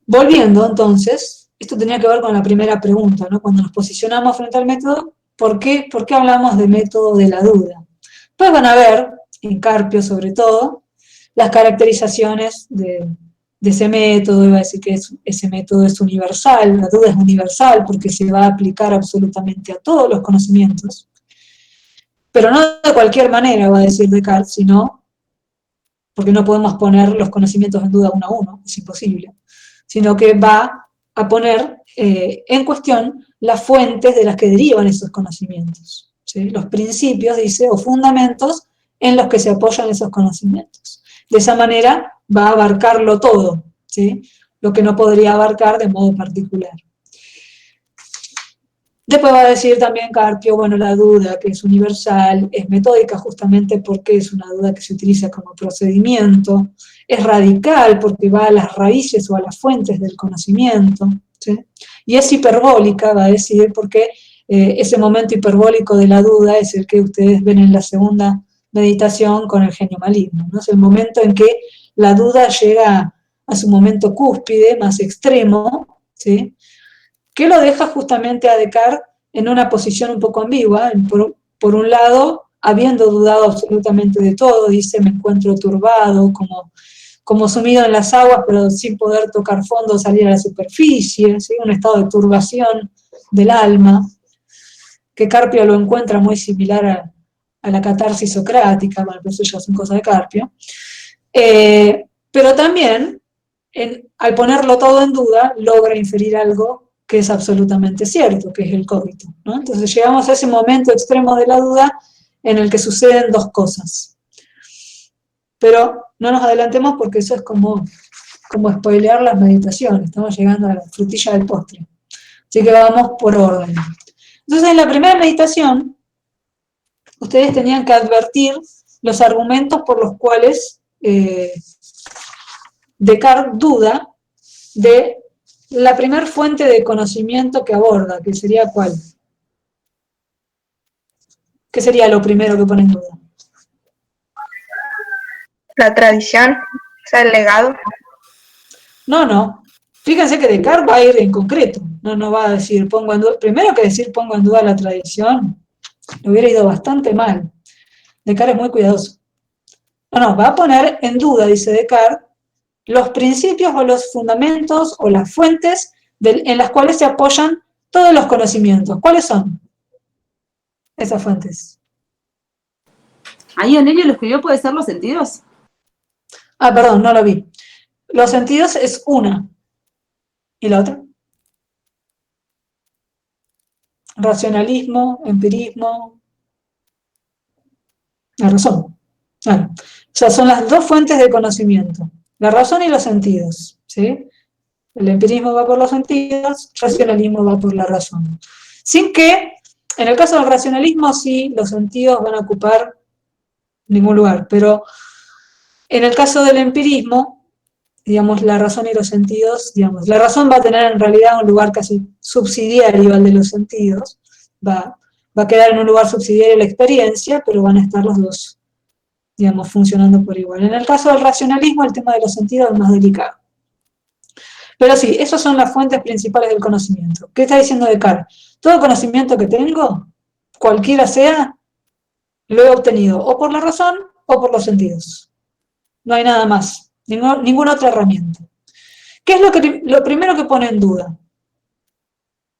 A: Volviendo, entonces, esto tenía que ver con la primera pregunta, ¿no? Cuando nos posicionamos frente al método, ¿por qué hablamos de método de la duda? Pues van a ver, en Carpio sobre todo, las caracterizaciones de ese método. Iba a decir que ese método es universal, la duda es universal porque se va a aplicar absolutamente a todos los conocimientos, pero no de cualquier manera, va a decir Descartes, sino porque no podemos poner los conocimientos en duda uno a uno, es imposible, sino que va a poner en cuestión las fuentes de las que derivan esos conocimientos, ¿sí? Los principios, dice, o fundamentos en los que se apoyan esos conocimientos. De esa manera va a abarcarlo todo, ¿sí? Lo que no podría abarcar de modo particular. Después va a decir también Carpio, bueno, la duda que es universal, es metódica justamente porque es una duda que se utiliza como procedimiento, es radical porque va a las raíces o a las fuentes del conocimiento, ¿sí? Y es hiperbólica, va a decir, porque ese momento hiperbólico de la duda es el que ustedes ven en la segunda meditación con el genio maligno, ¿no? Es el momento en que la duda llega a su momento cúspide, más extremo, ¿sí? Que lo deja justamente a Descartes en una posición un poco ambigua. Por un lado, habiendo dudado absolutamente de todo, dice, me encuentro turbado, como sumido en las aguas, pero sin poder tocar fondo, salir a la superficie, ¿sí? Un estado de turbación del alma, que Carpio lo encuentra muy similar a la catarsis socrática, bueno, pero eso ya son cosas de Carpio. Pero también, al ponerlo todo en duda, logra inferir algo que es absolutamente cierto, que es el cogito, ¿no? Entonces llegamos a ese momento extremo de la duda en el que suceden dos cosas. Pero no nos adelantemos porque eso es como spoilear las meditaciones, estamos llegando a la frutilla del postre. Así que vamos por orden. Entonces en la primera meditación, ustedes tenían que advertir los argumentos por los cuales Descartes duda de la primera fuente de conocimiento que aborda, que sería ¿cuál? ¿Qué sería lo primero que pone en duda?
E: La tradición, o sea, el legado.
A: No. Fíjense que Descartes va a ir en concreto, no va a decir pongo en duda. Primero que decir pongo en duda la tradición, le hubiera ido bastante mal. Descartes es muy cuidadoso. No, va a poner en duda, dice Descartes, los principios o los fundamentos o las fuentes en las cuales se apoyan todos los conocimientos. ¿Cuáles son esas fuentes?
B: Ahí Aurelio lo escribió, ¿puede ser los sentidos?
A: Ah, perdón, no lo vi. Los sentidos es una. ¿Y la otra? Racionalismo, empirismo, la razón. Claro. O sea, son las dos fuentes de conocimiento. La razón y los sentidos, ¿sí? El empirismo va por los sentidos, el racionalismo va por la razón. Sin que, en el caso del racionalismo, sí, los sentidos van a ocupar ningún lugar, pero en el caso del empirismo, digamos, la razón y los sentidos, digamos, la razón va a tener en realidad un lugar casi subsidiario al de los sentidos, va a quedar en un lugar subsidiario la experiencia, pero van a estar los dos, digamos, funcionando por igual. En el caso del racionalismo, el tema de los sentidos es más delicado. Pero sí, esas son las fuentes principales del conocimiento. ¿Qué está diciendo Descartes? Todo conocimiento que tengo, cualquiera sea, lo he obtenido o por la razón o por los sentidos. No hay nada más, ninguna otra herramienta. ¿Qué es lo primero que pone en duda?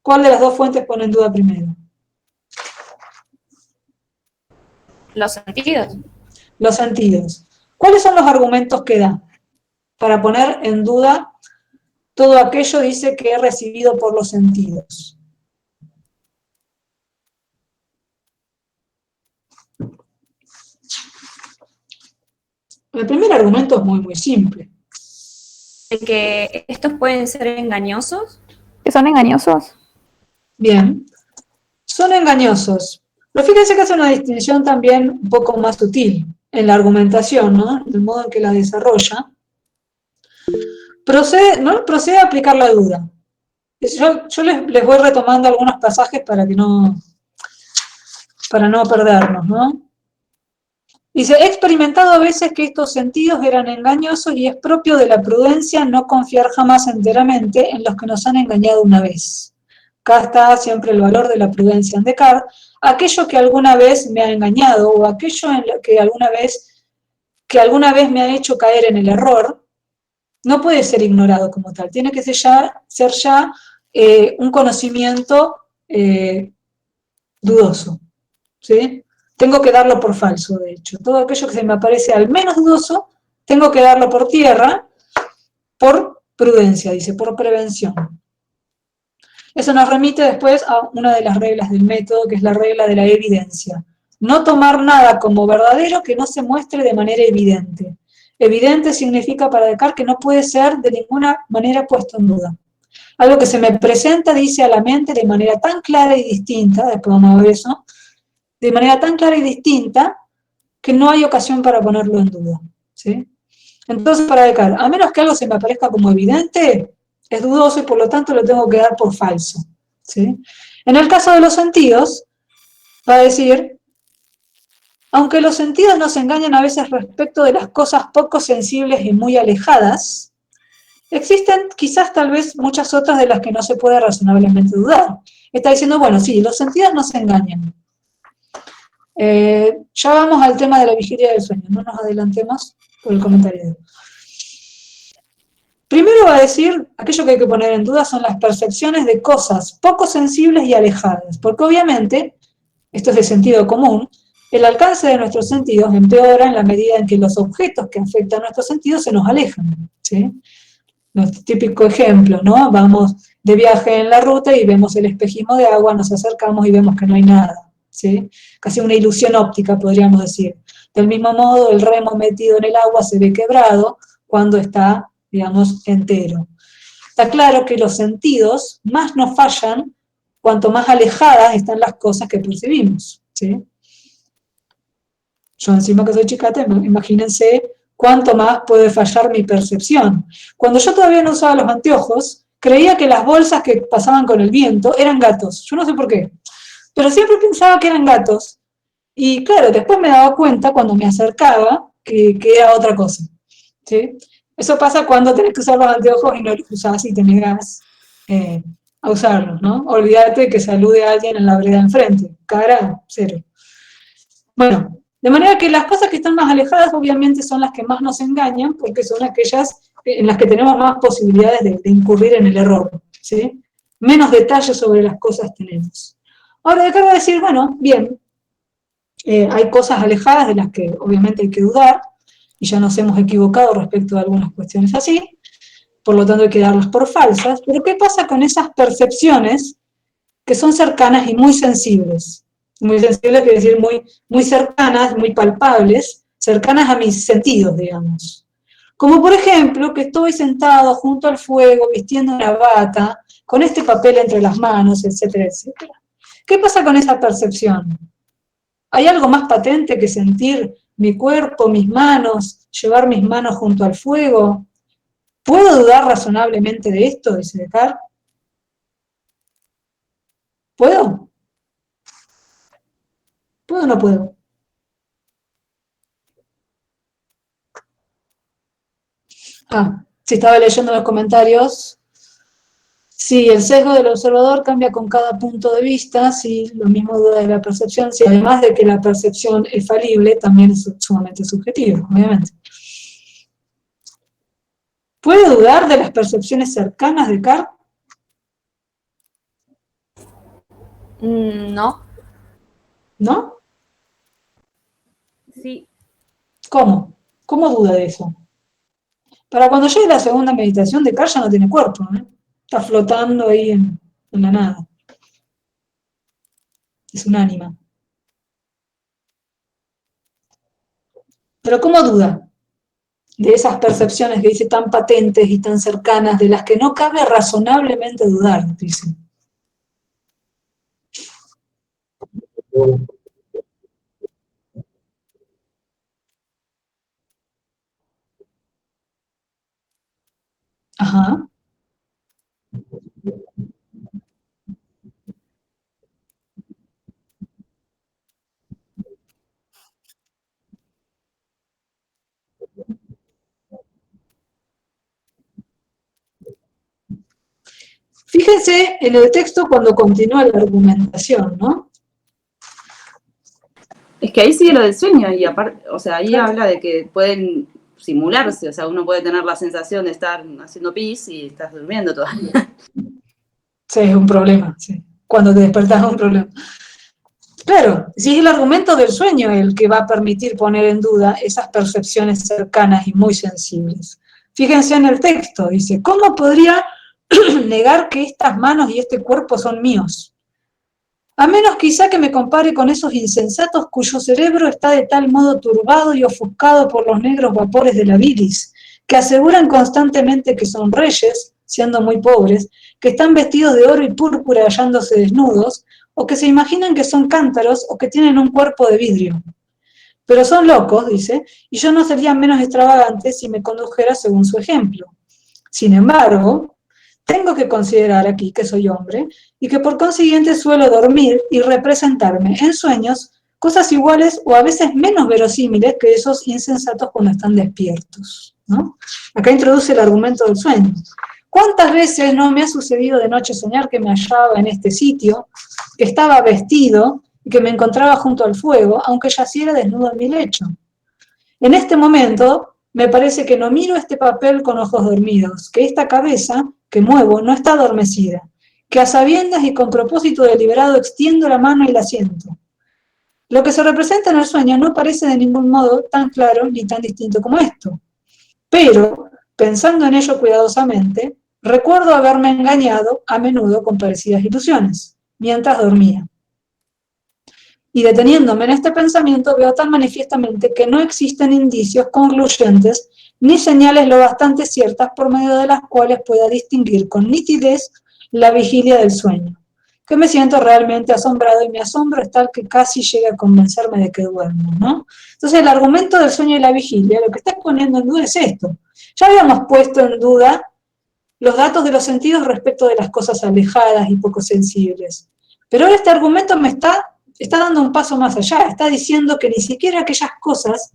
A: ¿Cuál de las dos fuentes pone en duda primero?
F: Los sentidos.
A: Los sentidos. ¿Cuáles son los argumentos que da para poner en duda todo aquello, dice, que he recibido por los sentidos? El primer argumento es muy simple.
F: De que estos pueden ser engañosos.
C: ¿Que son engañosos?
A: Bien, son engañosos. Pero fíjense que hace una distinción también un poco más sutil en la argumentación, ¿no? En el modo en que la desarrolla. Procede a aplicar la duda. Yo les voy retomando algunos pasajes para no perdernos, ¿no? Dice, he experimentado a veces que estos sentidos eran engañosos y es propio de la prudencia no confiar jamás enteramente en los que nos han engañado una vez. Acá está siempre el valor de la prudencia en Descartes. Aquello que alguna vez me ha engañado o aquello en lo que alguna vez me ha hecho caer en el error, no puede ser ignorado como tal. Tiene que ser ya un conocimiento dudoso, ¿sí? Tengo que darlo por falso, de hecho. Todo aquello que se me aparece al menos dudoso, tengo que darlo por tierra, por prudencia, dice, por prevención. Eso nos remite después a una de las reglas del método, que es la regla de la evidencia. No tomar nada como verdadero que no se muestre de manera evidente. Evidente significa para Descartes que no puede ser de ninguna manera puesto en duda. Algo que se me presenta, dice, a la mente de manera tan clara y distinta, después vamos a ver eso, de manera tan clara y distinta que no hay ocasión para ponerlo en duda, ¿sí? Entonces, para Descartes, a menos que algo se me aparezca como evidente, es dudoso y por lo tanto lo tengo que dar por falso, ¿sí? En el caso de los sentidos, va a decir, aunque los sentidos nos engañan a veces respecto de las cosas poco sensibles y muy alejadas, existen quizás tal vez muchas otras de las que no se puede razonablemente dudar. Está diciendo, bueno, sí, los sentidos nos engañan. Ya vamos al tema de la vigilia del sueño, no nos adelantemos por el comentario. Primero va a decir, aquello que hay que poner en duda son las percepciones de cosas poco sensibles y alejadas, porque obviamente, esto es de sentido común, el alcance de nuestros sentidos empeora en la medida en que los objetos que afectan nuestros sentidos se nos alejan, ¿sí? Nuestro típico ejemplo, ¿no? Vamos de viaje en la ruta y vemos el espejismo de agua, nos acercamos y vemos que no hay nada, ¿sí? Casi una ilusión óptica, podríamos decir. Del mismo modo, el remo metido en el agua se ve quebrado cuando está, digamos, entero. Está claro que los sentidos más nos fallan cuanto más alejadas están las cosas que percibimos, ¿sí? Yo encima que soy chicata, imagínense cuánto más puede fallar mi percepción. Cuando yo todavía no usaba los anteojos, creía que las bolsas que pasaban con el viento eran gatos. Yo no sé por qué, pero siempre pensaba que eran gatos. Y claro, después me daba cuenta cuando me acercaba que era otra cosa, ¿sí? Eso pasa cuando tenés que usar los anteojos y no los usás y te negás a usarlos, ¿no? Olvídate que salude a alguien en la vereda enfrente. Cara, cero. Bueno, de manera que las cosas que están más alejadas obviamente son las que más nos engañan porque son aquellas en las que tenemos más posibilidades de incurrir en el error, ¿sí? Menos detalles sobre las cosas tenemos. Ahora, Descartes va a decir, bueno, bien, hay cosas alejadas de las que obviamente hay que dudar, y ya nos hemos equivocado respecto a algunas cuestiones así, por lo tanto hay que darlas por falsas, pero ¿qué pasa con esas percepciones que son cercanas y muy sensibles? Muy sensibles quiere decir muy cercanas, muy palpables, cercanas a mis sentidos, digamos. Como por ejemplo, que estoy sentado junto al fuego, vistiendo una bata, con este papel entre las manos, etcétera, etcétera. ¿Qué pasa con esa percepción? ¿Hay algo más patente que sentir mi cuerpo, mis manos, llevar mis manos junto al fuego? ¿Puedo dudar razonablemente de esto? Dice Descartes. ¿Puedo? ¿Puedo o no puedo? Si estaba leyendo los comentarios, Si el sesgo del observador cambia con cada punto de vista, si lo mismo duda de la percepción, si además de que la percepción es falible, también es sumamente subjetiva, obviamente. ¿Puede dudar de las percepciones cercanas de Carr?
F: No.
A: ¿No?
F: Sí.
A: ¿Cómo? ¿Cómo duda de eso? Para cuando llegue la segunda meditación de Carr ya no tiene cuerpo, ¿eh? Está flotando ahí en la nada. Es un ánima. Pero ¿cómo duda de esas percepciones que dice tan patentes y tan cercanas, de las que no cabe razonablemente dudar, dice? Ajá. Fíjense en el texto cuando continúa la argumentación, ¿no?
B: Es que ahí sigue lo del sueño y aparte, o sea, ahí
A: Claro.
B: habla de que pueden simularse, o sea, uno puede tener la sensación de estar haciendo pis y estás durmiendo todavía.
A: Sí, es un problema, sí. Cuando te despertás es un problema. Claro, si es el argumento del sueño el que va a permitir poner en duda esas percepciones cercanas y muy sensibles. Fíjense en el texto, dice, ¿cómo podría negar que estas manos y este cuerpo son míos? A menos quizá que me compare con esos insensatos cuyo cerebro está de tal modo turbado y ofuscado por los negros vapores de la bilis, que aseguran constantemente que son reyes, siendo muy pobres, que están vestidos de oro y púrpura hallándose desnudos, o que se imaginan que son cántaros o que tienen un cuerpo de vidrio. Pero son locos, dice, y yo no sería menos extravagante si me condujera según su ejemplo. Sin embargo, tengo que considerar aquí que soy hombre y que por consiguiente suelo dormir y representarme en sueños cosas iguales o a veces menos verosímiles que esos insensatos cuando están despiertos, ¿no? Acá introduce el argumento del sueño. ¿Cuántas veces no me ha sucedido de noche soñar que me hallaba en este sitio, que estaba vestido y que me encontraba junto al fuego, aunque yaciera desnudo en mi lecho? En este momento me parece que no miro este papel con ojos dormidos, que esta cabeza que muevo no está adormecida, que a sabiendas y con propósito deliberado extiendo la mano y la siento. Lo que se representa en el sueño no parece de ningún modo tan claro ni tan distinto como esto. Pero, pensando en ello cuidadosamente, recuerdo haberme engañado a menudo con parecidas ilusiones, mientras dormía. Y deteniéndome en este pensamiento veo tan manifiestamente que no existen indicios concluyentes ni señales lo bastante ciertas por medio de las cuales pueda distinguir con nitidez la vigilia del sueño, que me siento realmente asombrado y mi asombro es tal que casi llega a convencerme de que duermo, ¿no? Entonces el argumento del sueño y la vigilia lo que está poniendo en duda es esto. Ya habíamos puesto en duda los datos de los sentidos respecto de las cosas alejadas y poco sensibles, pero ahora este argumento me está dando un paso más allá, está diciendo que ni siquiera aquellas cosas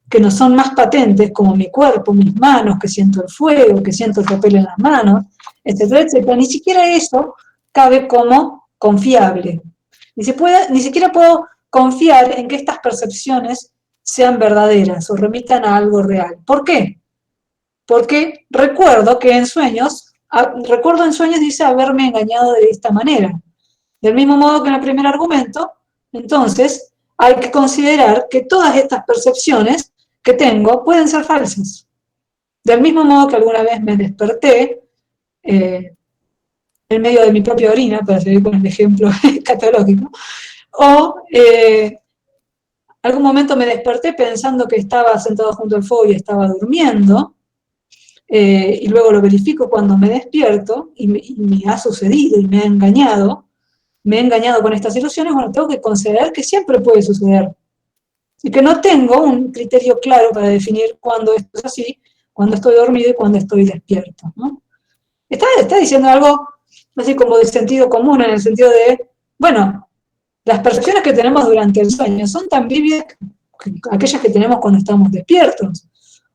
A: que no son más patentes, como mi cuerpo, mis manos, que siento el fuego, que siento el papel en las manos, etcétera, etcétera, ni siquiera eso cabe como confiable. Ni siquiera puedo confiar en que estas percepciones sean verdaderas o remitan a algo real. ¿Por qué? Porque recuerdo en sueños dice haberme engañado de esta manera. Del mismo modo que en el primer argumento, entonces hay que considerar que todas estas percepciones que tengo pueden ser falsas. Del mismo modo que alguna vez me desperté en medio de mi propia orina, para seguir con el ejemplo catológico, o algún momento me desperté pensando que estaba sentado junto al fuego y estaba durmiendo, y luego lo verifico cuando me despierto y me ha sucedido y me he engañado con estas ilusiones. Bueno, tengo que considerar que siempre puede suceder y que no tengo un criterio claro para definir cuándo esto es así, cuándo estoy dormido y cuándo estoy despierto, ¿no? Está diciendo algo así como de sentido común, en el sentido de, bueno, las percepciones que tenemos durante el sueño son tan vívidas que aquellas que tenemos cuando estamos despiertos.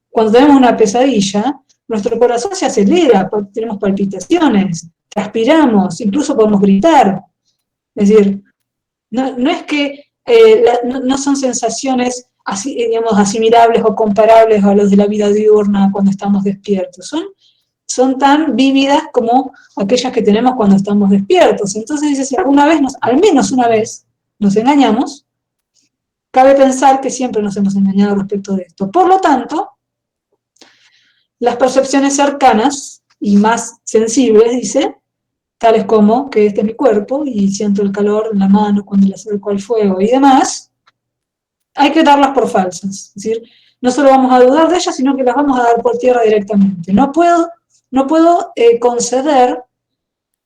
A: Cuando tenemos una pesadilla, nuestro corazón se acelera, tenemos palpitaciones, transpiramos, incluso podemos gritar. Es decir, no es que no son sensaciones así, digamos, asimilables o comparables a los de la vida diurna cuando estamos despiertos. Son tan vívidas como aquellas que tenemos cuando estamos despiertos. Entonces dice, si alguna vez, al menos una vez, nos engañamos, cabe pensar que siempre nos hemos engañado respecto de esto. Por lo tanto, las percepciones cercanas y más sensibles, dice, tales como que este es mi cuerpo y siento el calor en la mano cuando le acerco al fuego y demás, hay que darlas por falsas. Es decir, no solo vamos a dudar de ellas, sino que las vamos a dar por tierra directamente. No puedo conceder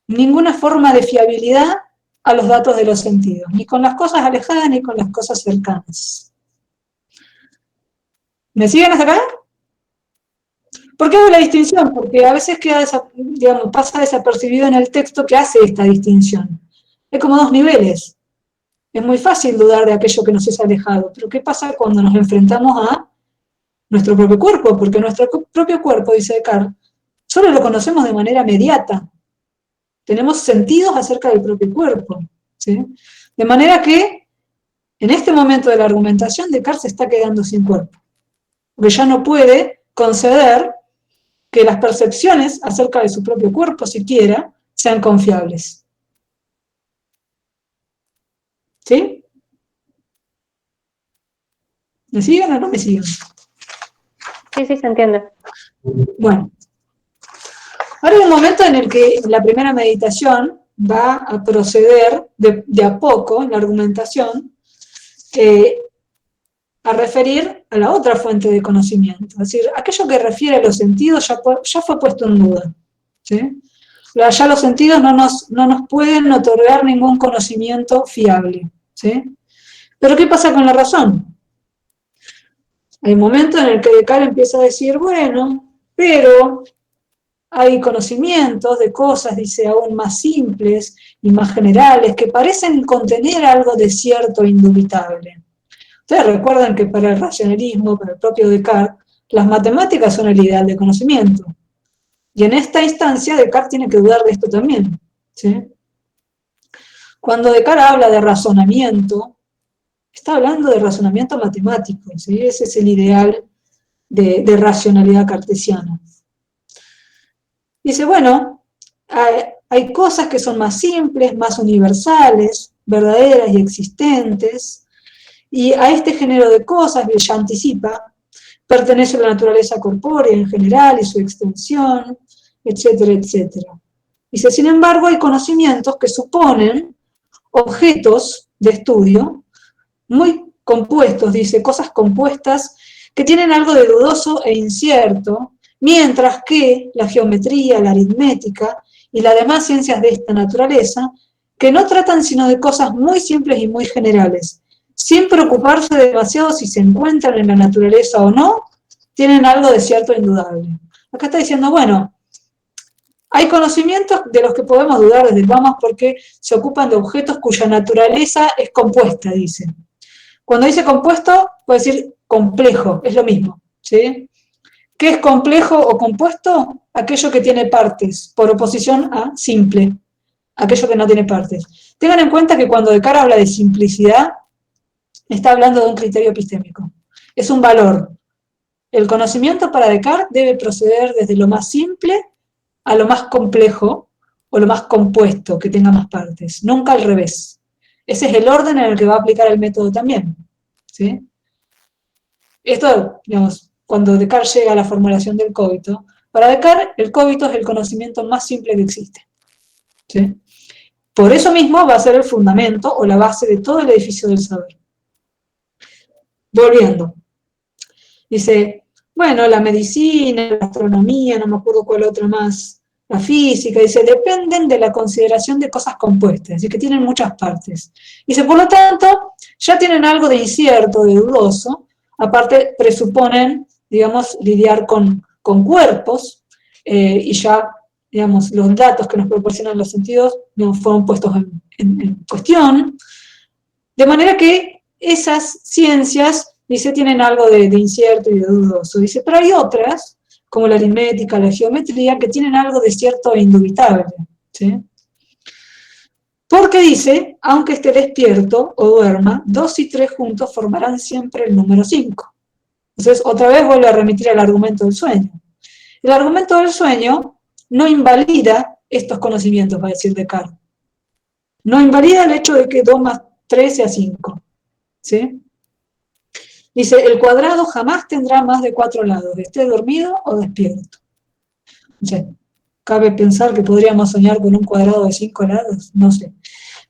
A: ninguna forma de fiabilidad a los datos de los sentidos, ni con las cosas alejadas ni con las cosas cercanas. ¿Me siguen hasta acá? ¿Por qué hago la distinción? Porque a veces pasa desapercibido en el texto que hace esta distinción. Hay como dos niveles. Es muy fácil dudar de aquello que nos es alejado, pero ¿qué pasa cuando nos enfrentamos a nuestro propio cuerpo? Porque nuestro propio cuerpo, dice Descartes, solo lo conocemos de manera mediata. Tenemos sentidos acerca del propio cuerpo, ¿sí? De manera que, en este momento de la argumentación, Descartes se está quedando sin cuerpo. Porque ya no puede conceder que las percepciones acerca de su propio cuerpo, siquiera, sean confiables. ¿Sí? ¿Me siguen o no me siguen?
D: Sí, se entiende.
A: Bueno. Ahora hay un momento en el que la primera meditación va a proceder de a poco en la argumentación a referir a la otra fuente de conocimiento. Es decir, aquello que refiere a los sentidos ya fue puesto en duda, ¿sí? Ya los sentidos no nos pueden otorgar ningún conocimiento fiable, ¿sí? Pero ¿qué pasa con la razón? Hay un momento en el que Descartes empieza a decir, bueno, pero hay conocimientos de cosas, dice, aún más simples y más generales, que parecen contener algo de cierto e indubitable. Ustedes recuerdan que para el racionalismo, para el propio Descartes, las matemáticas son el ideal de conocimiento. Y en esta instancia Descartes tiene que dudar de esto también, ¿sí? Cuando Descartes habla de razonamiento, está hablando de razonamiento matemático, ¿sí? Ese es el ideal de racionalidad cartesiana. Dice, bueno, hay cosas que son más simples, más universales, verdaderas y existentes, y a este género de cosas, que ya anticipa, pertenece a la naturaleza corpórea en general y su extensión, etcétera, etcétera. Dice, sin embargo, hay conocimientos que suponen objetos de estudio muy compuestos, dice, cosas compuestas que tienen algo de dudoso e incierto, mientras que la geometría, la aritmética y las demás ciencias de esta naturaleza, que no tratan sino de cosas muy simples y muy generales, sin preocuparse demasiado si se encuentran en la naturaleza o no, tienen algo de cierto e indudable. Acá está diciendo, bueno, hay conocimientos de los que podemos dudar desde el vamos porque se ocupan de objetos cuya naturaleza es compuesta, dice. Cuando dice compuesto, puede decir complejo, es lo mismo, ¿sí? ¿Qué es complejo o compuesto? Aquello que tiene partes, por oposición a simple, aquello que no tiene partes. Tengan en cuenta que cuando Descartes habla de simplicidad, está hablando de un criterio epistémico. Es un valor. El conocimiento para Descartes debe proceder desde lo más simple a lo más complejo o lo más compuesto, que tenga más partes. Nunca al revés. Ese es el orden en el que va a aplicar el método también, ¿sí? Esto, digamos, cuando Descartes llega a la formulación del cogito, para Descartes el cogito es el conocimiento más simple que existe, ¿sí? Por eso mismo va a ser el fundamento o la base de todo el edificio del saber. Volviendo. Dice, bueno, la medicina, la astronomía, no me acuerdo cuál otra más, la física, dice, dependen de la consideración de cosas compuestas, es decir, que tienen muchas partes. Dice, por lo tanto, ya tienen algo de incierto, de dudoso, aparte presuponen, digamos, lidiar con cuerpos, y ya, digamos, los datos que nos proporcionan los sentidos, digamos, fueron puestos en cuestión, de manera que esas ciencias, dice, tienen algo de incierto y de dudoso. Dice, pero hay otras, como la aritmética, la geometría, que tienen algo de cierto e indubitable. ¿sí? Porque dice, aunque esté despierto o duerma, 2 y 3 juntos formarán siempre el número 5. Entonces, otra vez vuelve a remitir al argumento del sueño. El argumento del sueño no invalida estos conocimientos, va a decir Descartes. No invalida el hecho de que 2 más 3 sea 5. ¿Sí? Dice, el cuadrado jamás tendrá más de 4 lados, esté dormido o despierto. O sea, ¿cabe pensar que podríamos soñar con un cuadrado de 5 lados? No sé.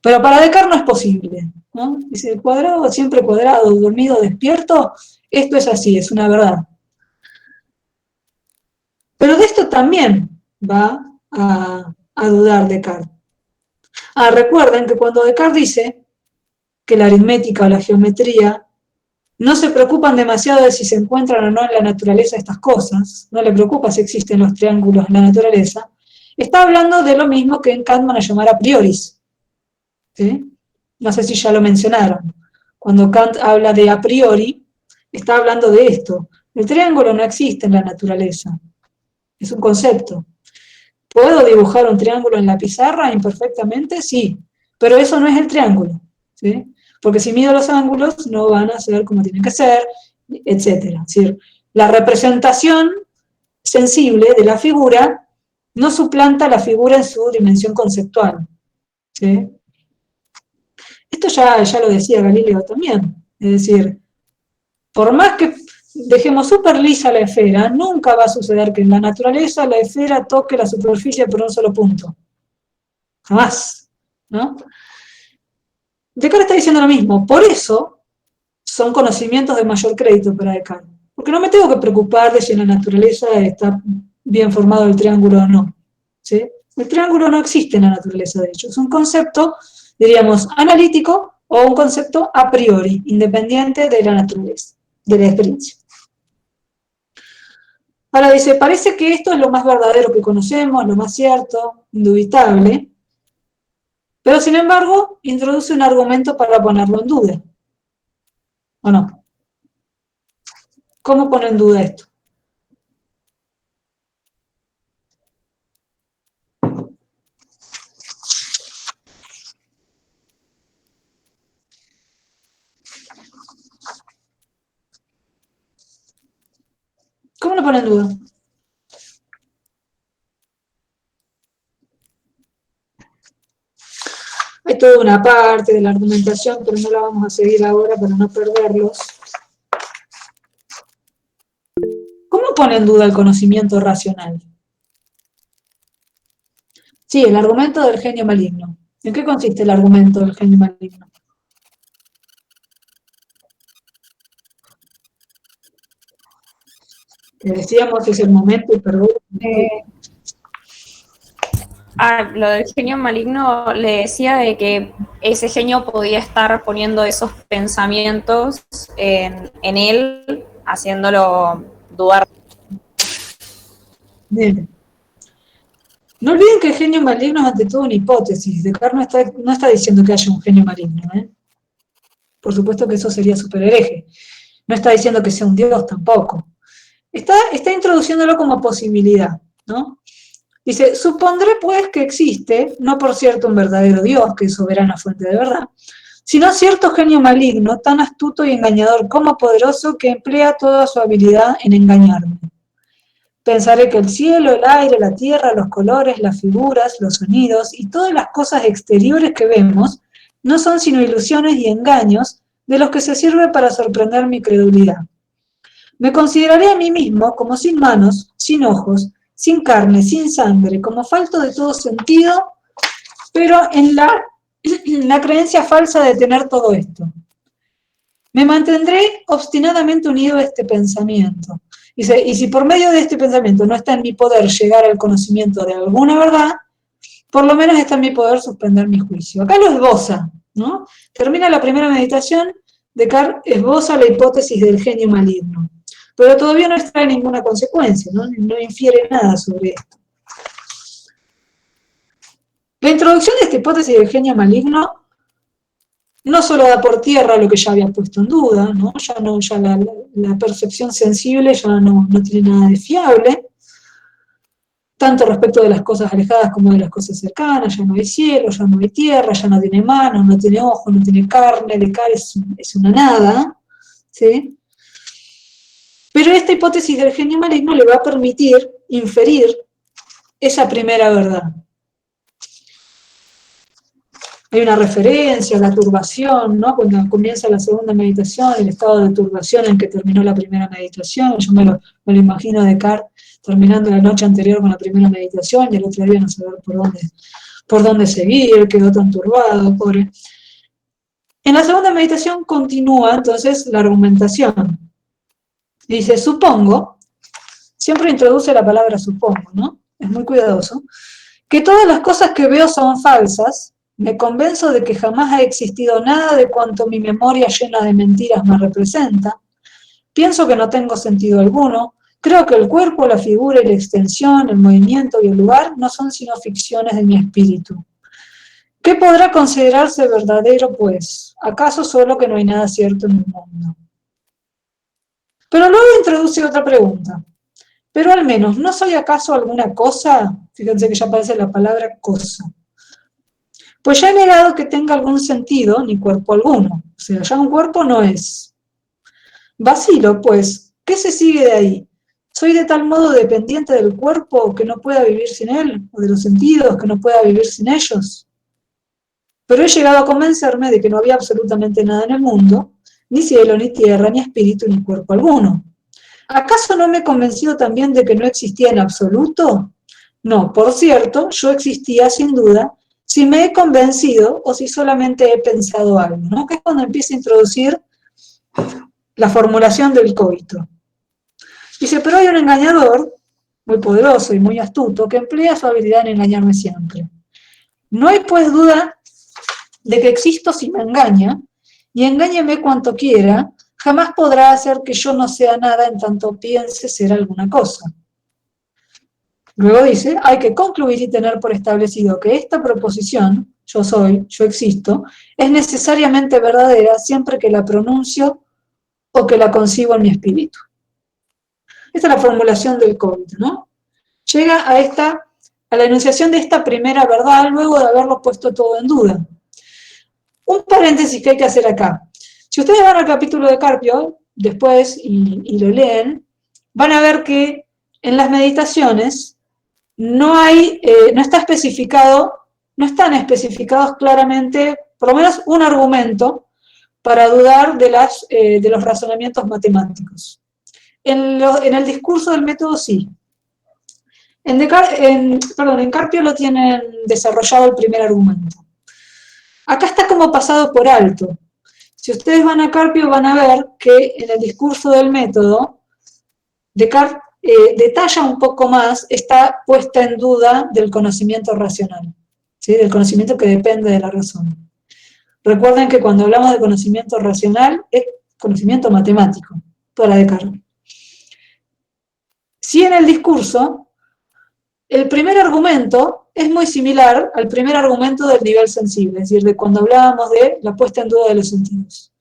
A: Pero para Descartes no es posible, ¿no? Dice, el cuadrado siempre cuadrado, dormido, despierto, esto es así, es una verdad. Pero de esto también va a dudar Descartes. Recuerden que cuando Descartes dice que la aritmética o la geometría no se preocupan demasiado de si se encuentran o no en la naturaleza estas cosas, no le preocupa si existen los triángulos en la naturaleza, está hablando de lo mismo que en Kant van a llamar a prioris. ¿Sí? No sé si ya lo mencionaron. Cuando Kant habla de a priori, está hablando de esto. El triángulo no existe en la naturaleza. Es un concepto. ¿Puedo dibujar un triángulo en la pizarra imperfectamente? Sí, pero eso no es el triángulo, ¿sí? Porque si mido los ángulos no van a ser como tienen que ser, etc. Es decir, la representación sensible de la figura no suplanta la figura en su dimensión conceptual, ¿sí? Esto ya lo decía Galileo también, es decir, por más que dejemos súper lisa la esfera, nunca va a suceder que en la naturaleza la esfera toque la superficie por un solo punto. Jamás, ¿no? Descartes está diciendo lo mismo, por eso son conocimientos de mayor crédito para Descartes, porque no me tengo que preocupar de si en la naturaleza está bien formado el triángulo o no, ¿sí? El triángulo no existe en la naturaleza, de hecho, es un concepto, diríamos, analítico o un concepto a priori, independiente de la naturaleza, de la experiencia. Ahora dice, parece que esto es lo más verdadero que conocemos, lo más cierto, indubitable, pero sin embargo introduce un argumento para ponerlo en duda. ¿O no? ¿Cómo pone en duda esto? ¿Cómo lo pone en duda? Hay toda una parte de la argumentación, pero no la vamos a seguir ahora para no perderlos. ¿Cómo pone en duda el conocimiento racional? Sí, el argumento del genio maligno. ¿En qué consiste el argumento del genio maligno? Que decíamos es el momento, perdón.
F: Lo del genio maligno le decía de que ese genio podía estar poniendo esos pensamientos en él, haciéndolo dudar.
A: Bien. No olviden que el genio maligno es ante todo una hipótesis. Descartes no está diciendo que haya un genio maligno, ¿eh? Por supuesto que eso sería súper hereje. No está diciendo que sea un dios tampoco. Está introduciéndolo como posibilidad, ¿no? Dice, supondré pues que existe, no por cierto un verdadero Dios, que es soberana fuente de verdad, sino cierto genio maligno, tan astuto y engañador como poderoso, que emplea toda su habilidad en engañarme. Pensaré que el cielo, el aire, la tierra, los colores, las figuras, los sonidos y todas las cosas exteriores que vemos no son sino ilusiones y engaños de los que se sirve para sorprender mi credulidad. Me consideraré a mí mismo como sin manos, sin ojos, sin carne, sin sangre, como falto de todo sentido, pero en la creencia falsa de tener todo esto. Me mantendré obstinadamente unido a este pensamiento. Dice, y si por medio de este pensamiento no está en mi poder llegar al conocimiento de alguna verdad, por lo menos está en mi poder suspender mi juicio. Acá lo esboza, ¿no? Termina la primera meditación, Descartes esboza la hipótesis del genio maligno, pero todavía no extrae ninguna consecuencia, ¿no? No infiere nada sobre esto. La introducción de esta hipótesis del genio maligno no solo da por tierra lo que ya había puesto en duda, ¿no? Ya la percepción sensible ya no tiene nada de fiable. tanto respecto de las cosas alejadas como de las cosas cercanas. Ya no hay cielo, ya no hay tierra, ya no tiene manos, no tiene ojos, no tiene carne, Descartes es una nada, ¿sí? Pero esta hipótesis del genio maligno le va a permitir inferir esa primera verdad. Hay una referencia a la turbación, ¿no? Cuando comienza la segunda meditación, el estado de turbación en que terminó la primera meditación. Yo me lo imagino a Descartes terminando la noche anterior con la primera meditación y el otro día no saber por dónde seguir, quedó tan turbado, pobre. En la segunda meditación continúa entonces la argumentación. Dice, supongo, siempre introduce la palabra supongo, ¿no? Es muy cuidadoso, que todas las cosas que veo son falsas. Me convenzo de que jamás ha existido nada de cuanto mi memoria llena de mentiras me representa. Pienso que no tengo sentido alguno. Creo que el cuerpo, la figura y la extensión, el movimiento y el lugar no son sino ficciones de mi espíritu. ¿Qué podrá considerarse verdadero, pues? ¿Acaso solo que no hay nada cierto en el mundo? Pero luego introduce otra pregunta. Pero al menos, ¿no soy acaso alguna cosa? Fíjense que ya aparece la palabra cosa. Pues ya he negado que tenga algún sentido, ni cuerpo alguno. O sea, ya un cuerpo no es. Vacilo, pues, ¿qué se sigue de ahí? ¿Soy de tal modo dependiente del cuerpo que no pueda vivir sin él? ¿O de los sentidos que no pueda vivir sin ellos? Pero he llegado a convencerme de que no había absolutamente nada en el mundo, ni cielo, ni tierra, ni espíritu, ni cuerpo alguno. ¿Acaso no me he convencido también de que no existía en absoluto? No, por cierto, yo existía sin duda, si me he convencido o si solamente he pensado algo, ¿no? Que es cuando empieza a introducir la formulación del coito. Dice, pero hay un engañador muy poderoso y muy astuto que emplea su habilidad en engañarme siempre. No hay pues duda de que existo si me engaña, y engáñeme cuanto quiera, jamás podrá hacer que yo no sea nada en tanto piense ser alguna cosa. Luego dice, hay que concluir y tener por establecido que esta proposición, yo soy, yo existo, es necesariamente verdadera siempre que la pronuncio o que la concibo en mi espíritu. Esta es la formulación del coito, ¿no? Llega a la enunciación de esta primera verdad luego de haberlo puesto todo en duda. Un paréntesis que hay que hacer acá. Si ustedes van al capítulo de Carpio, después, y lo leen, van a ver que en las meditaciones no están especificados claramente, por lo menos un argumento, para dudar de los razonamientos matemáticos. En el discurso del método sí. En Carpio lo tienen desarrollado el primer argumento. Acá está como pasado por alto. Si ustedes van a Carpio van a ver que en el discurso del método, Descartes detalla un poco más esta puesta en duda del conocimiento racional, ¿sí? Del conocimiento que depende de la razón. Recuerden que cuando hablamos de conocimiento racional es conocimiento matemático para Descartes. Si en el discurso, el primer argumento es muy similar al primer argumento del nivel sensible, es decir, de cuando hablábamos de la puesta en duda de los sentidos.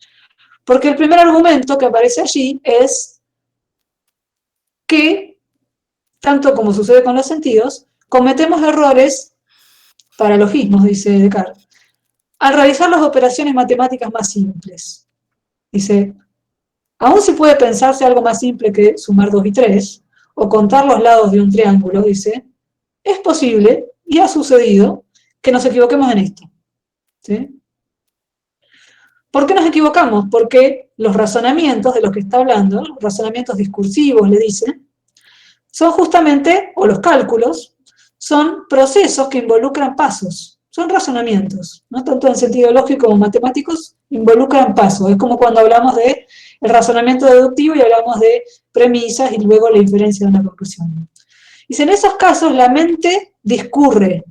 A: Porque el primer argumento que aparece allí es que, tanto como sucede con los sentidos, cometemos errores paralogismos, dice Descartes, al realizar las operaciones matemáticas más simples. Dice, aún se puede pensarse algo más simple que sumar 2 y 3, o contar los lados de un triángulo, dice, es posible, y ha sucedido, que nos equivoquemos en esto. ¿Sí? ¿Por qué nos equivocamos? Porque los razonamientos de los que está hablando, los razonamientos discursivos, le dice, son justamente, o los cálculos, son procesos que involucran pasos, son razonamientos, ¿no? Tanto en sentido lógico como matemáticos, involucran pasos. Es como cuando hablamos del razonamiento deductivo y hablamos de premisas y luego la inferencia de una conclusión. Dice, en esos casos la mente discurre,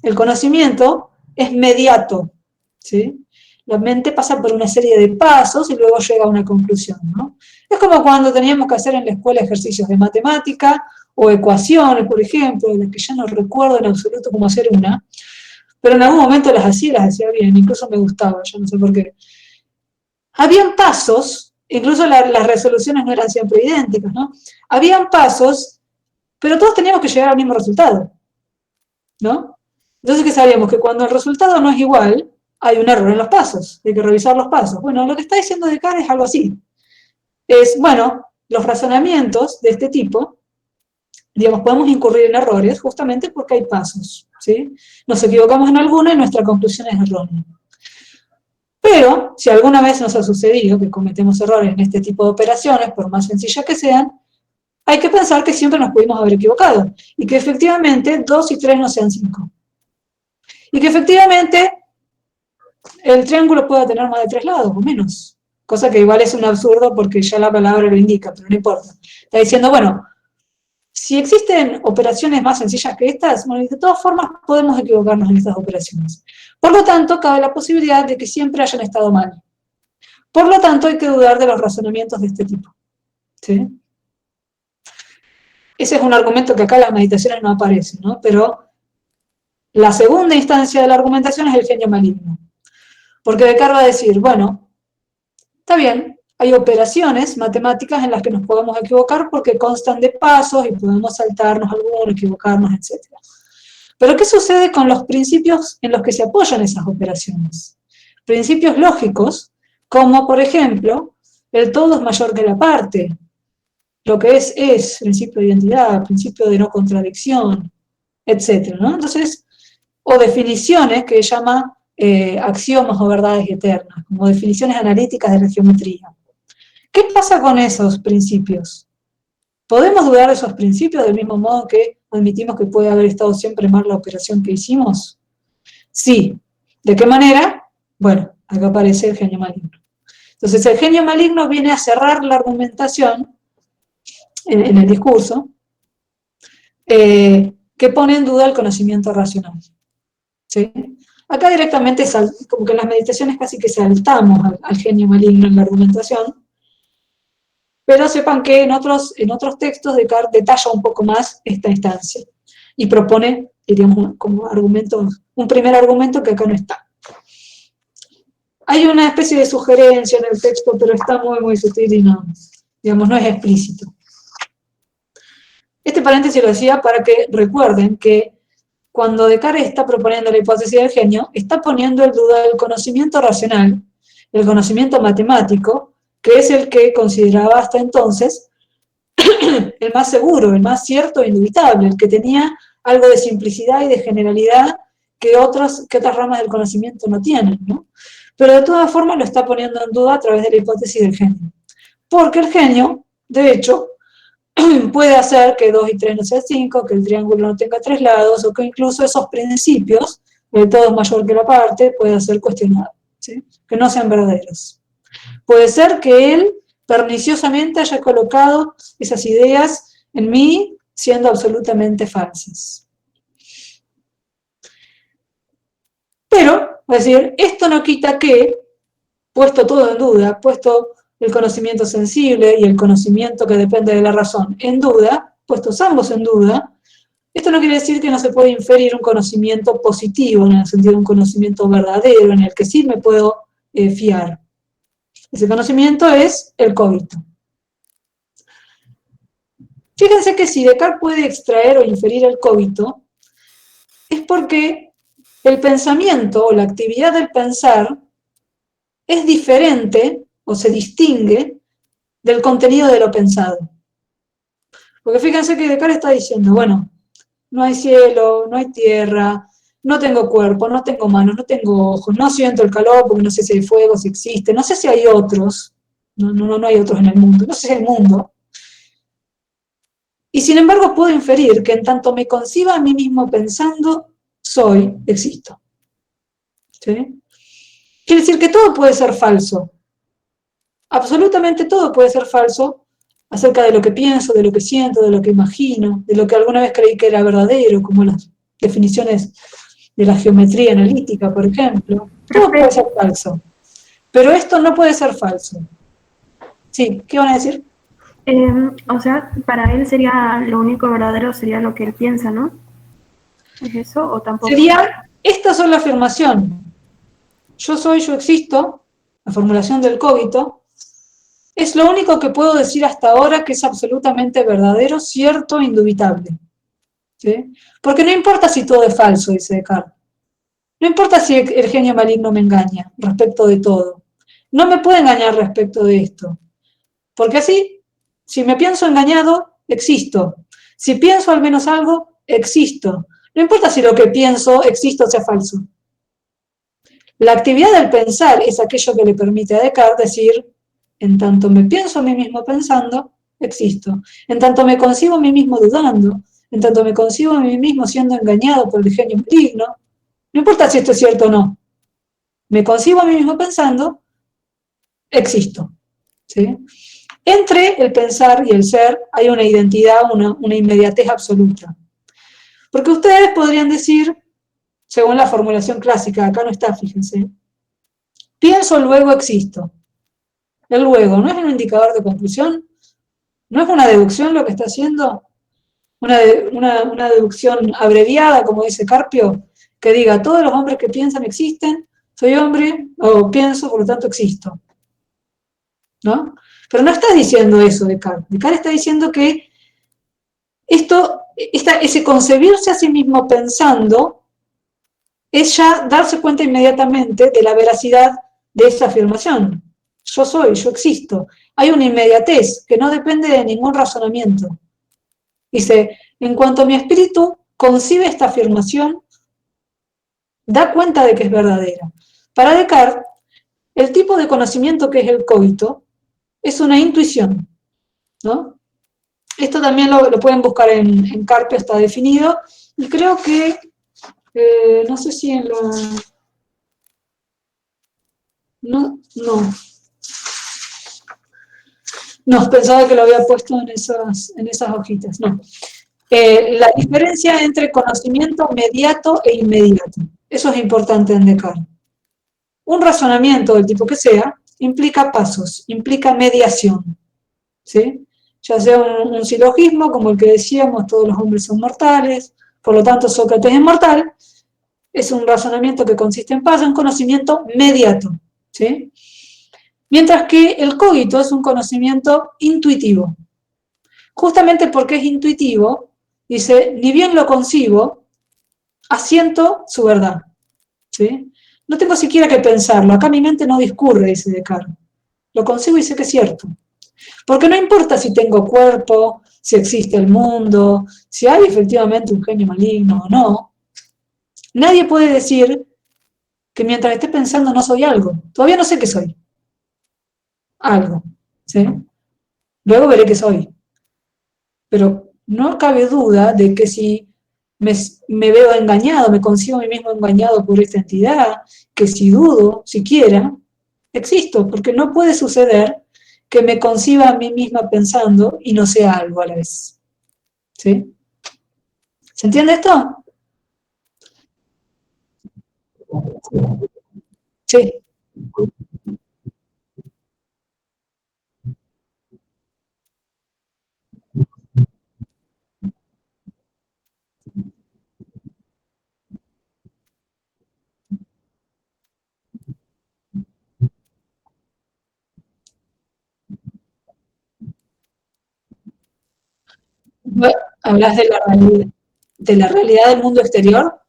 A: el conocimiento es mediato, ¿sí? La mente pasa por una serie de pasos y luego llega a una conclusión, ¿no? Es como cuando teníamos que hacer en la escuela ejercicios de matemática o ecuaciones, por ejemplo, de las que ya no recuerdo en absoluto cómo hacer una, pero en algún momento las hacía bien, incluso me gustaba, yo no sé por qué. Habían pasos, incluso las resoluciones no eran siempre idénticas, ¿no? Habían pasos pero todos teníamos que llegar al mismo resultado, ¿no? Entonces, ¿qué sabíamos? Que cuando el resultado no es igual, hay un error en los pasos, hay que revisar los pasos. Bueno, lo que está diciendo Descartes es algo así. Es, bueno, los razonamientos de este tipo, digamos, podemos incurrir en errores justamente porque hay pasos, ¿sí? Nos equivocamos en alguna y nuestra conclusión es errónea. Pero, si alguna vez nos ha sucedido que cometemos errores en este tipo de operaciones, por más sencillas que sean, hay que pensar que siempre nos pudimos haber equivocado, y que efectivamente 2 y 3 no sean 5. Y que efectivamente el triángulo pueda tener más de 3 lados, o menos. Cosa que igual es un absurdo porque ya la palabra lo indica, pero no importa. Está diciendo, bueno, si existen operaciones más sencillas que estas, bueno, de todas formas podemos equivocarnos en estas operaciones. Por lo tanto, cabe la posibilidad de que siempre hayan estado mal. Por lo tanto, hay que dudar de los razonamientos de este tipo. ¿Sí? Ese es un argumento que acá en las meditaciones no aparece, ¿no? Pero la segunda instancia de la argumentación es el genio maligno. Porque Descartes va a decir, bueno, está bien, hay operaciones matemáticas en las que nos podemos equivocar porque constan de pasos y podemos saltarnos algunos, equivocarnos, etc. Pero ¿qué sucede con los principios en los que se apoyan esas operaciones? Principios lógicos, como por ejemplo, el todo es mayor que la parte, lo que es, principio de identidad, principio de no contradicción, etc., ¿no? Entonces, o definiciones que llama axiomas o verdades eternas, como definiciones analíticas de la geometría. ¿Qué pasa con esos principios? ¿Podemos dudar de esos principios del mismo modo que admitimos que puede haber estado siempre mal la operación que hicimos? Sí. ¿De qué manera? Bueno, acá aparece el genio maligno. Entonces el genio maligno viene a cerrar la argumentación en el discurso que pone en duda el conocimiento racional. ¿Sí? Acá directamente, como que en las meditaciones casi que saltamos al genio maligno en la argumentación, pero sepan que en otros textos Descartes detalla un poco más esta instancia y propone, diríamos, como argumento, un primer argumento que acá no está. Hay una especie de sugerencia en el texto, pero está muy, muy sutil y no, digamos, no es explícito. Este paréntesis lo decía para que recuerden que cuando Descartes está proponiendo la hipótesis del genio, está poniendo en duda el conocimiento racional, el conocimiento matemático, que es el que consideraba hasta entonces el más seguro, el más cierto e indubitable, el que tenía algo de simplicidad y de generalidad que otras ramas del conocimiento no tienen, ¿no? Pero de todas formas lo está poniendo en duda a través de la hipótesis del genio. Porque el genio, de hecho, puede hacer que 2 y 3 no sean 5, que el triángulo no tenga 3 lados, o que incluso esos principios, el todo es mayor que la parte, puede ser cuestionado, ¿sí? Que no sean verdaderos. Puede ser que él perniciosamente haya colocado esas ideas en mí siendo absolutamente falsas. Pero, es decir, esto no quita que, puesto todo en duda, puesto el conocimiento sensible y el conocimiento que depende de la razón en duda, puestos ambos en duda, esto no quiere decir que no se puede inferir un conocimiento positivo, en el sentido de un conocimiento verdadero, en el que sí me puedo fiar. Ese conocimiento es el cogito. Fíjense que si Descartes puede extraer o inferir el cogito, es porque el pensamiento o la actividad del pensar es diferente o se distingue del contenido de lo pensado. Porque fíjense que Descartes está diciendo, bueno, no hay cielo, no hay tierra, no tengo cuerpo, no tengo manos, no tengo ojos, no siento el calor porque no sé si hay fuego, si existe, no sé si hay otros, no hay otros en el mundo, no sé si hay mundo. Y sin embargo puedo inferir que en tanto me conciba a mí mismo pensando, existo. ¿Sí? Quiere decir que todo puede ser falso. Absolutamente todo puede ser falso acerca de lo que pienso, de lo que siento, de lo que imagino, de lo que alguna vez creí que era verdadero, como las definiciones de la geometría analítica, por ejemplo. Todo puede ser falso. Pero esto no puede ser falso. Sí, ¿qué van a decir?
C: O sea, para él sería lo único verdadero, sería lo que él piensa, ¿no? ¿Es eso o tampoco?
A: Sería esta sola afirmación. Yo soy, yo existo, la formulación del cogito, Es lo único que puedo decir hasta ahora que es absolutamente verdadero, cierto, indubitable. ¿Sí? Porque no importa si todo es falso, dice Descartes. No importa si el genio maligno me engaña respecto de todo. No me puede engañar respecto de esto. Porque así, si me pienso engañado, existo. Si pienso al menos algo, existo. No importa si lo que pienso existe o sea falso. La actividad del pensar es aquello que le permite a Descartes decir, en tanto me pienso a mí mismo pensando, existo. En tanto me concibo a mí mismo dudando, en tanto me concibo a mí mismo siendo engañado por el genio maligno, no importa si esto es cierto o no, me concibo a mí mismo pensando, existo. ¿Sí? Entre el pensar y el ser hay una identidad, una inmediatez absoluta. Porque ustedes podrían decir, según la formulación clásica, acá no está, fíjense, pienso, luego existo. El luego, ¿no es un indicador de conclusión? ¿No es una deducción lo que está haciendo? Una deducción abreviada, como dice Carpio, que diga, todos los hombres que piensan existen, soy hombre, o pienso, por lo tanto existo. ¿No? Pero no está diciendo eso Descartes. Descartes está diciendo que ese concebirse a sí mismo pensando es ya darse cuenta inmediatamente de la veracidad de esa afirmación. Yo soy, yo existo. Hay una inmediatez que no depende de ningún razonamiento. Dice, en cuanto mi espíritu concibe esta afirmación, da cuenta de que es verdadera. Para Descartes, el tipo de conocimiento que es el coito es una intuición, ¿no? Esto también lo pueden buscar en Carpio, está definido, y creo que, no sé si en lo... No, pensaba que lo había puesto en esas hojitas, no. La diferencia entre conocimiento mediato e inmediato. Eso es importante en Descartes. Un razonamiento del tipo que sea implica pasos, implica mediación, ¿sí? Ya sea un silogismo, como el que decíamos, todos los hombres son mortales, por lo tanto Sócrates es mortal, es un razonamiento que consiste en pasos, un conocimiento mediato, ¿sí? Mientras que el cogito es un conocimiento intuitivo. Justamente porque es intuitivo, dice, ni bien lo concibo, asiento su verdad, ¿sí? No tengo siquiera que pensarlo, acá mi mente no discurre, dice Descartes. Lo concibo y sé que es cierto. Porque no importa si tengo cuerpo, si existe el mundo, si hay efectivamente un genio maligno o no, nadie puede decir que mientras esté pensando no soy algo. Todavía no sé qué soy. Algo, ¿sí? Luego veré qué soy. Pero no cabe duda de que si me veo engañado, me concibo a mí mismo engañado por esta entidad, que si dudo, siquiera, existo, porque no puede suceder que me conciba a mí misma pensando y no sea algo a la vez. ¿Sí? ¿Se entiende esto? Sí. ¿Hablas de la realidad del mundo exterior?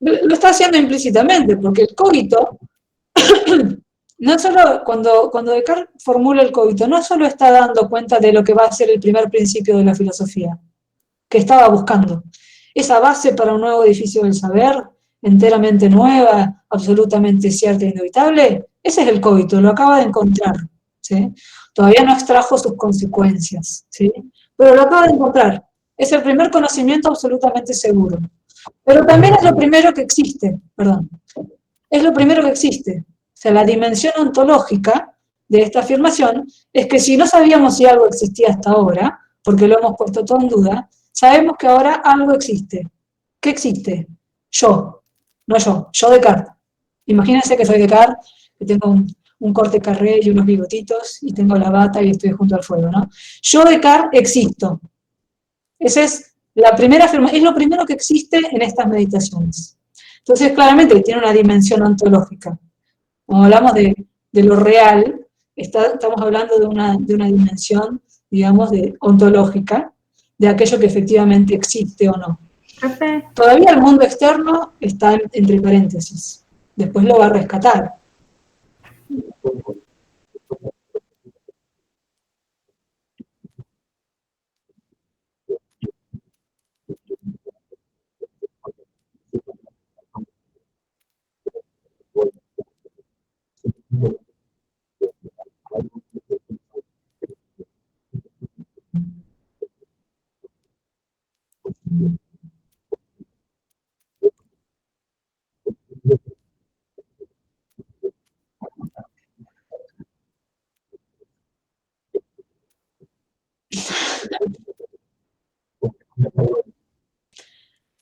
A: Lo está haciendo implícitamente, porque el cogito, no solo cuando Descartes formula el cogito, no solo está dando cuenta de lo que va a ser el primer principio de la filosofía, que estaba buscando, esa base para un nuevo edificio del saber, enteramente nueva, absolutamente cierta e indubitable, ese es el cogito, lo acaba de encontrar, ¿sí? Todavía no extrajo sus consecuencias, ¿sí? Pero lo acaba de encontrar, es el primer conocimiento absolutamente seguro. Pero también es lo primero que existe, perdón, es lo primero que existe. O sea, la dimensión ontológica de esta afirmación es que si no sabíamos si algo existía hasta ahora, porque lo hemos puesto todo en duda, sabemos que ahora algo existe. ¿Qué existe? Yo, no yo Descartes. Imagínense que soy Descartes que tengo un corte carré y unos bigotitos, y tengo la bata y estoy junto al fuego, ¿no? Yo, Descartes, existo. Esa es la primera afirmación, es lo primero que existe en estas meditaciones. Entonces, claramente, tiene una dimensión ontológica. Cuando hablamos de lo real, estamos hablando de una dimensión, digamos, ontológica, de aquello que efectivamente existe o no.
C: Profe,
A: Todavía el mundo externo está entre paréntesis. Después lo va a rescatar.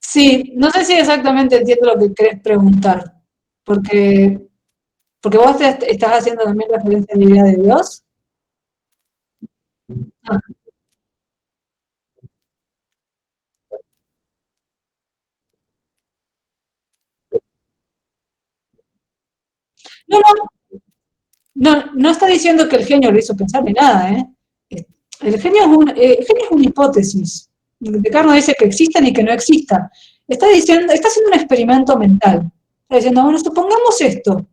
A: Sí, no sé si exactamente entiendo lo que querés preguntar, porque vos estás haciendo también referencia a la idea de Dios. Ah, no, no está diciendo que el genio lo hizo pensar ni nada, ¿eh? El genio es una hipótesis. Descartes no dice que exista ni que no exista. Está haciendo un experimento mental. Está diciendo, bueno, supongamos esto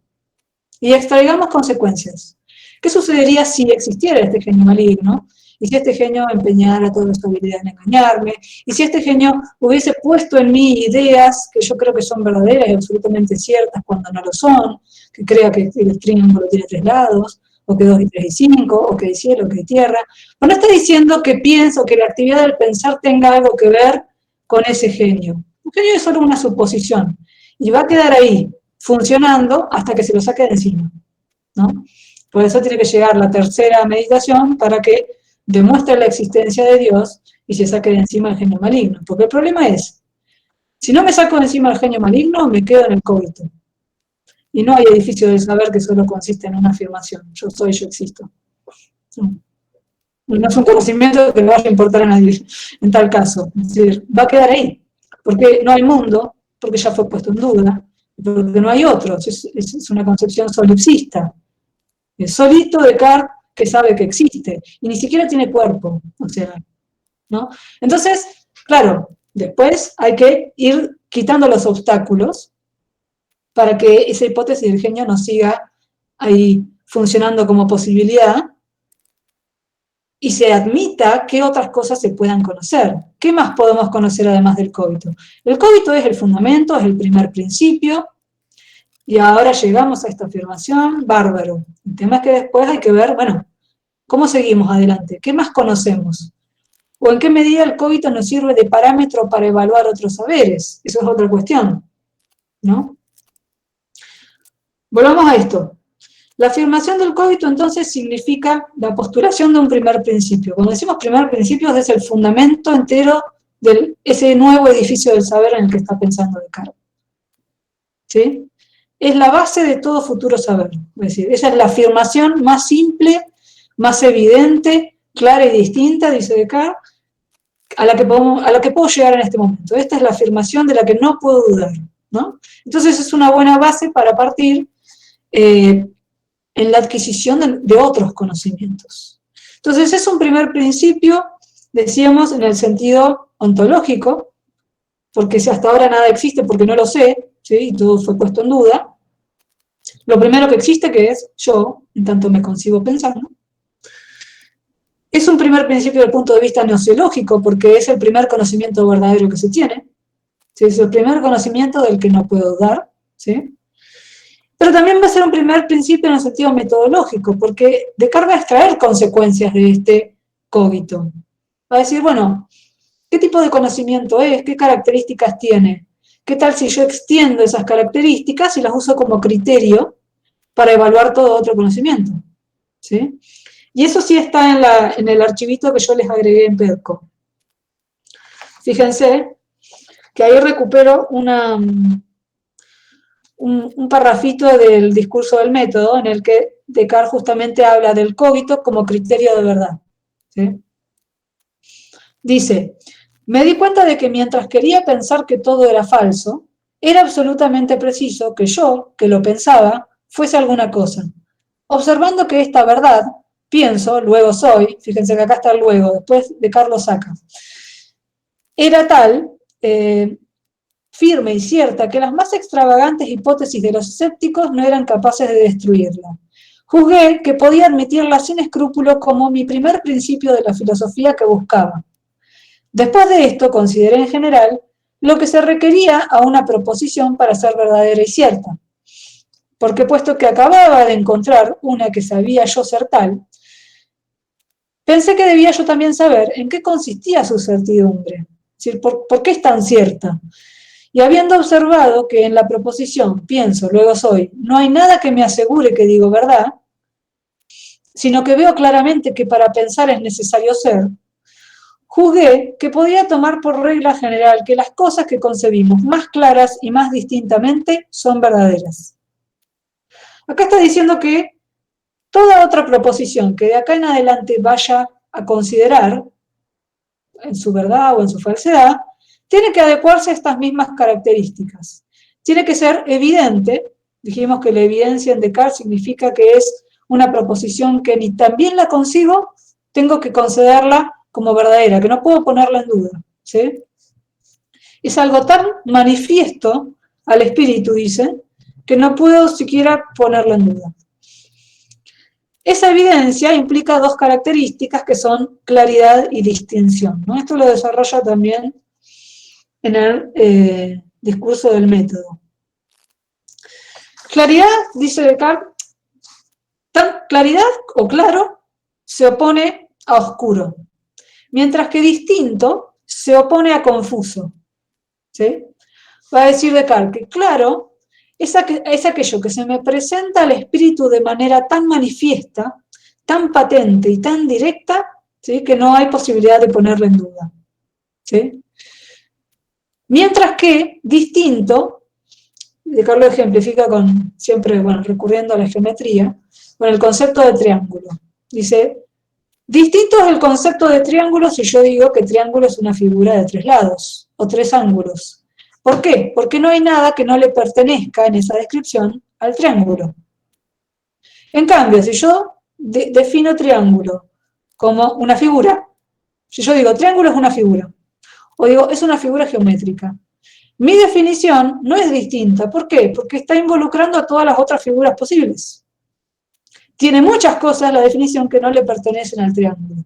A: y extraigamos consecuencias. ¿Qué sucedería si existiera este genio maligno? Y si este genio empeñara toda su habilidad en engañarme, y si este genio hubiese puesto en mí ideas que yo creo que son verdaderas y absolutamente ciertas cuando no lo son, que crea que el triángulo tiene 3 lados, o que 2 y 3 y 5, o que hay cielo, o que hay tierra. Pero no está diciendo que pienso que la actividad del pensar tenga algo que ver con ese genio. Un genio es solo una suposición, y va a quedar ahí, funcionando hasta que se lo saque de encima, ¿no? Por eso tiene que llegar la tercera meditación para que demuestre la existencia de Dios y se saque de encima el genio maligno. Porque el problema es, si no me saco de encima el genio maligno, me quedo en el cogito. Y no hay edificio del saber que solo consiste en una afirmación. Yo soy, yo existo. No es un conocimiento que le vaya a importar a nadie en tal caso. Es decir, va a quedar ahí. Porque no hay mundo, porque ya fue puesto en duda, porque no hay otro. Es una concepción solipsista. Es solito Descartes que sabe que existe, y ni siquiera tiene cuerpo, o sea, ¿no? Entonces, claro, después hay que ir quitando los obstáculos para que esa hipótesis del genio no siga ahí funcionando como posibilidad y se admita que otras cosas se puedan conocer. ¿Qué más podemos conocer además del cogito? El cogito es el fundamento, es el primer principio. Y ahora llegamos a esta afirmación, bárbaro. El tema es que después hay que ver, bueno, ¿cómo seguimos adelante? ¿Qué más conocemos? ¿O en qué medida el cogito nos sirve de parámetro para evaluar otros saberes? Eso es otra cuestión, ¿no? Volvamos a esto. La afirmación del cogito entonces significa la postulación de un primer principio. Cuando decimos primer principio es el fundamento entero de ese nuevo edificio del saber en el que está pensando Descartes. ¿Sí? Es la base de todo futuro saber. Es decir, esa es la afirmación más simple, más evidente, clara y distinta, dice Descartes, a la que puedo llegar en este momento. Esta es la afirmación de la que no puedo dudar, ¿no? Entonces es una buena base para partir en la adquisición de otros conocimientos. Entonces es un primer principio, decíamos, en el sentido ontológico, porque si hasta ahora nada existe porque no lo sé, ¿sí? Y todo fue puesto en duda. Lo primero que existe, que es yo, en tanto me concibo pensando, es un primer principio desde el punto de vista gnoseológico, porque es el primer conocimiento verdadero que se tiene, ¿sí? Es el primer conocimiento del que no puedo dudar, ¿sí? Pero también va a ser un primer principio en el sentido metodológico, porque Descartes va a extraer consecuencias de este cogito. Va a decir, bueno, ¿qué tipo de conocimiento es? ¿Qué características tiene? ¿Qué tal si yo extiendo esas características y las uso como criterio para evaluar todo otro conocimiento? ¿Sí? Y eso sí está en el archivito que yo les agregué en Pedco. Fíjense que ahí recupero una un parrafito del discurso del método en el que Descartes justamente habla del cogito como criterio de verdad. ¿Sí? Dice, me di cuenta de que mientras quería pensar que todo era falso, era absolutamente preciso que yo, que lo pensaba, fuese alguna cosa. Observando que esta verdad, pienso, luego soy, fíjense que acá está el luego, después Descartes lo saca, era tal, firme y cierta, que las más extravagantes hipótesis de los escépticos no eran capaces de destruirla. Juzgué que podía admitirla sin escrúpulo como mi primer principio de la filosofía que buscaba. Después de esto, consideré en general lo que se requería a una proposición para ser verdadera y cierta. Porque puesto que acababa de encontrar una que sabía yo ser tal, pensé que debía yo también saber en qué consistía su certidumbre. Es decir, ¿por qué es tan cierta? Y habiendo observado que en la proposición pienso, luego soy, no hay nada que me asegure que digo verdad, sino que veo claramente que para pensar es necesario ser, juzgué que podía tomar por regla general que las cosas que concebimos más claras y más distintamente son verdaderas. Acá está diciendo que toda otra proposición que de acá en adelante vaya a considerar en su verdad o en su falsedad, tiene que adecuarse a estas mismas características. Tiene que ser evidente, dijimos que la evidencia en Descartes significa que es una proposición que ni tan bien la consigo, tengo que considerarla como verdadera, que no puedo ponerla en duda. ¿Sí? Es algo tan manifiesto al espíritu, dice, que no puedo siquiera ponerla en duda. Esa evidencia implica dos características que son claridad y distinción, ¿no? Esto lo desarrolla también en el discurso del método. Claridad, dice Descartes, claridad o claro se opone a oscuro, mientras que distinto se opone a confuso. ¿Sí? Va a decir Descartes que claro es aquello que se me presenta al espíritu de manera tan manifiesta, tan patente y tan directa, ¿sí? Que no hay posibilidad de ponerla en duda. ¿Sí? Mientras que distinto, Descartes lo ejemplifica con, siempre recurriendo a la geometría, con el concepto de triángulo. Dice, distinto es el concepto de triángulo si yo digo que triángulo es una figura de tres lados, o tres ángulos. ¿Por qué? Porque no hay nada que no le pertenezca en esa descripción al triángulo. En cambio, si yo defino triángulo como una figura, si yo digo triángulo es una figura, o digo es una figura geométrica, mi definición no es distinta. ¿Por qué? Porque está involucrando a todas las otras figuras posibles. Tiene muchas cosas la definición que no le pertenecen al triángulo.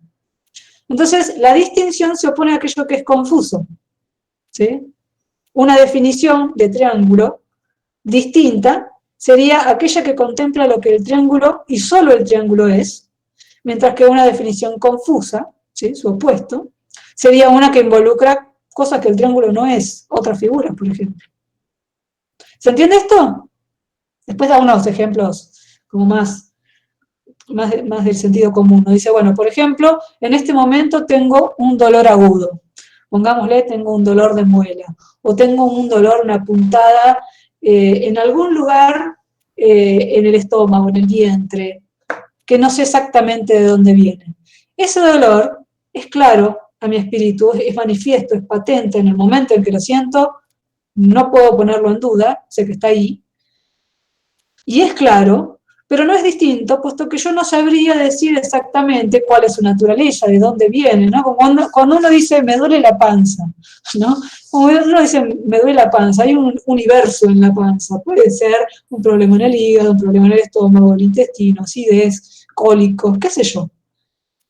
A: Entonces, la distinción se opone a aquello que es confuso. ¿Sí? Una definición de triángulo distinta sería aquella que contempla lo que el triángulo y solo el triángulo es, mientras que una definición confusa, ¿sí? Su opuesto, sería una que involucra cosas que el triángulo no es, otras figuras, por ejemplo. ¿Se entiende esto? Después da unos ejemplos como más del sentido común. ¿No? Dice, bueno, por ejemplo, en este momento tengo un dolor agudo. Pongámosle, tengo un dolor de muela, o tengo un dolor, una puntada en algún lugar en el estómago, en el vientre, que no sé exactamente de dónde viene. Ese dolor es claro a mi espíritu, es manifiesto, es patente en el momento en que lo siento, no puedo ponerlo en duda, sé que está ahí, y es claro, pero no es distinto, puesto que yo no sabría decir exactamente cuál es su naturaleza, de dónde viene, ¿no? Cuando uno dice, me duele la panza, ¿no? Cuando uno dice, me duele la panza, hay un universo en la panza, puede ser un problema en el hígado, un problema en el estómago, el intestino, acidez, cólicos, qué sé yo.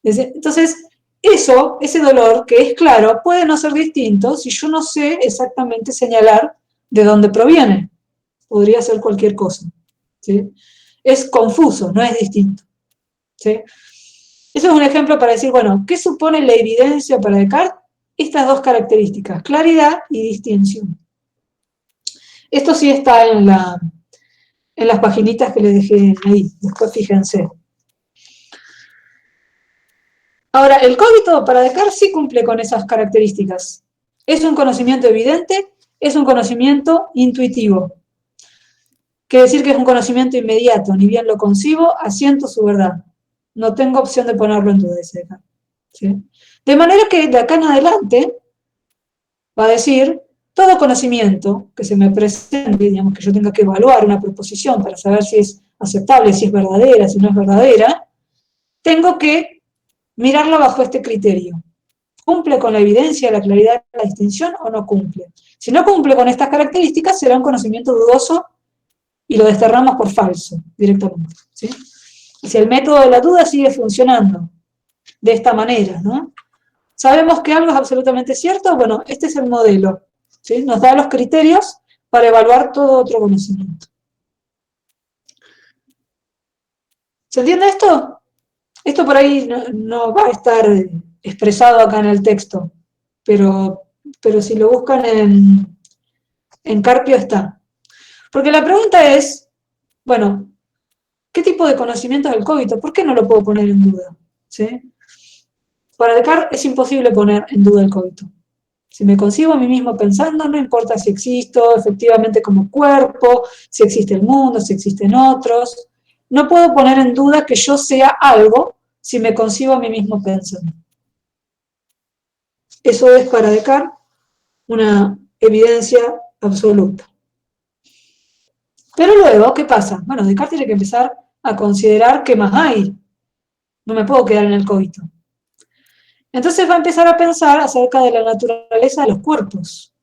A: Entonces, ese dolor, que es claro, puede no ser distinto si yo no sé exactamente señalar de dónde proviene. Podría ser cualquier cosa, ¿sí? Es confuso, no es distinto. ¿Sí? Eso es un ejemplo para decir, bueno, ¿qué supone la evidencia para Descartes? Estas dos características, claridad y distinción. Esto sí está en las paginitas que les dejé ahí, después fíjense. Ahora, el cogito para Descartes sí cumple con esas características. Es un conocimiento evidente, es un conocimiento intuitivo. quiere decir que es un conocimiento inmediato, ni bien lo concibo, asiento su verdad. No tengo opción de ponerlo en duda, dice Descartes, ¿sí? De manera que de acá en adelante va a decir, todo conocimiento que se me presente, digamos que yo tenga que evaluar una proposición para saber si es aceptable, si es verdadera, si no es verdadera, tengo que mirarla bajo este criterio. ¿Cumple con la evidencia, la claridad, la distinción o no cumple? Si no cumple con estas características, será un conocimiento dudoso y lo desterramos por falso directamente, ¿sí? Y si el método de la duda sigue funcionando de esta manera, ¿no? ¿Sabemos que algo es absolutamente cierto? Bueno, este es el modelo, ¿sí? Nos da los criterios para evaluar todo otro conocimiento. ¿Se entiende esto? Esto por ahí no va a estar expresado acá en el texto, pero si lo buscan en Carpio está. Porque la pregunta es, bueno, ¿qué tipo de conocimiento es el cogito? ¿Por qué no lo puedo poner en duda? ¿Sí? Para Descartes es imposible poner en duda el cogito. Si me concibo a mí mismo pensando, no importa si existo efectivamente como cuerpo, si existe el mundo, si existen otros. No puedo poner en duda que yo sea algo si me concibo a mí mismo pensando. Eso es para Descartes una evidencia absoluta. Pero luego, ¿qué pasa? Bueno, Descartes tiene que empezar a considerar qué más hay. No me puedo quedar en el cogito. Entonces va a empezar a pensar acerca de la naturaleza de los cuerpos.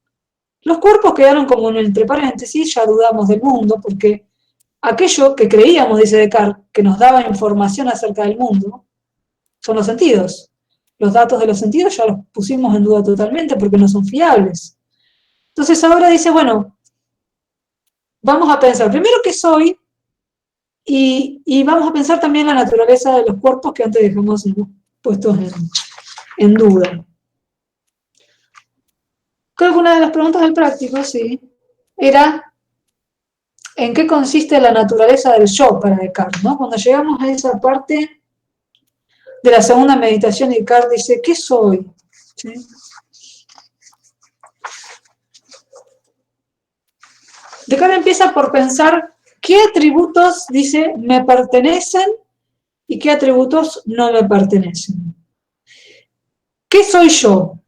A: Los cuerpos quedaron como entre paréntesis, ya dudamos del mundo, porque aquello que creíamos, dice Descartes, que nos daba información acerca del mundo, son los sentidos. Los datos de los sentidos ya los pusimos en duda totalmente porque no son fiables. Entonces ahora dice, bueno, vamos a pensar primero qué soy y vamos a pensar también la naturaleza de los cuerpos que antes dejamos puestos en duda. Creo que una de las preguntas del práctico, sí, era ¿en qué consiste la naturaleza del yo para Descartes? ¿No? Cuando llegamos a esa parte de la segunda meditación, Descartes dice, ¿qué soy? ¿Sí? Descartes empieza por pensar qué atributos, dice, me pertenecen y qué atributos no me pertenecen. ¿Qué soy yo?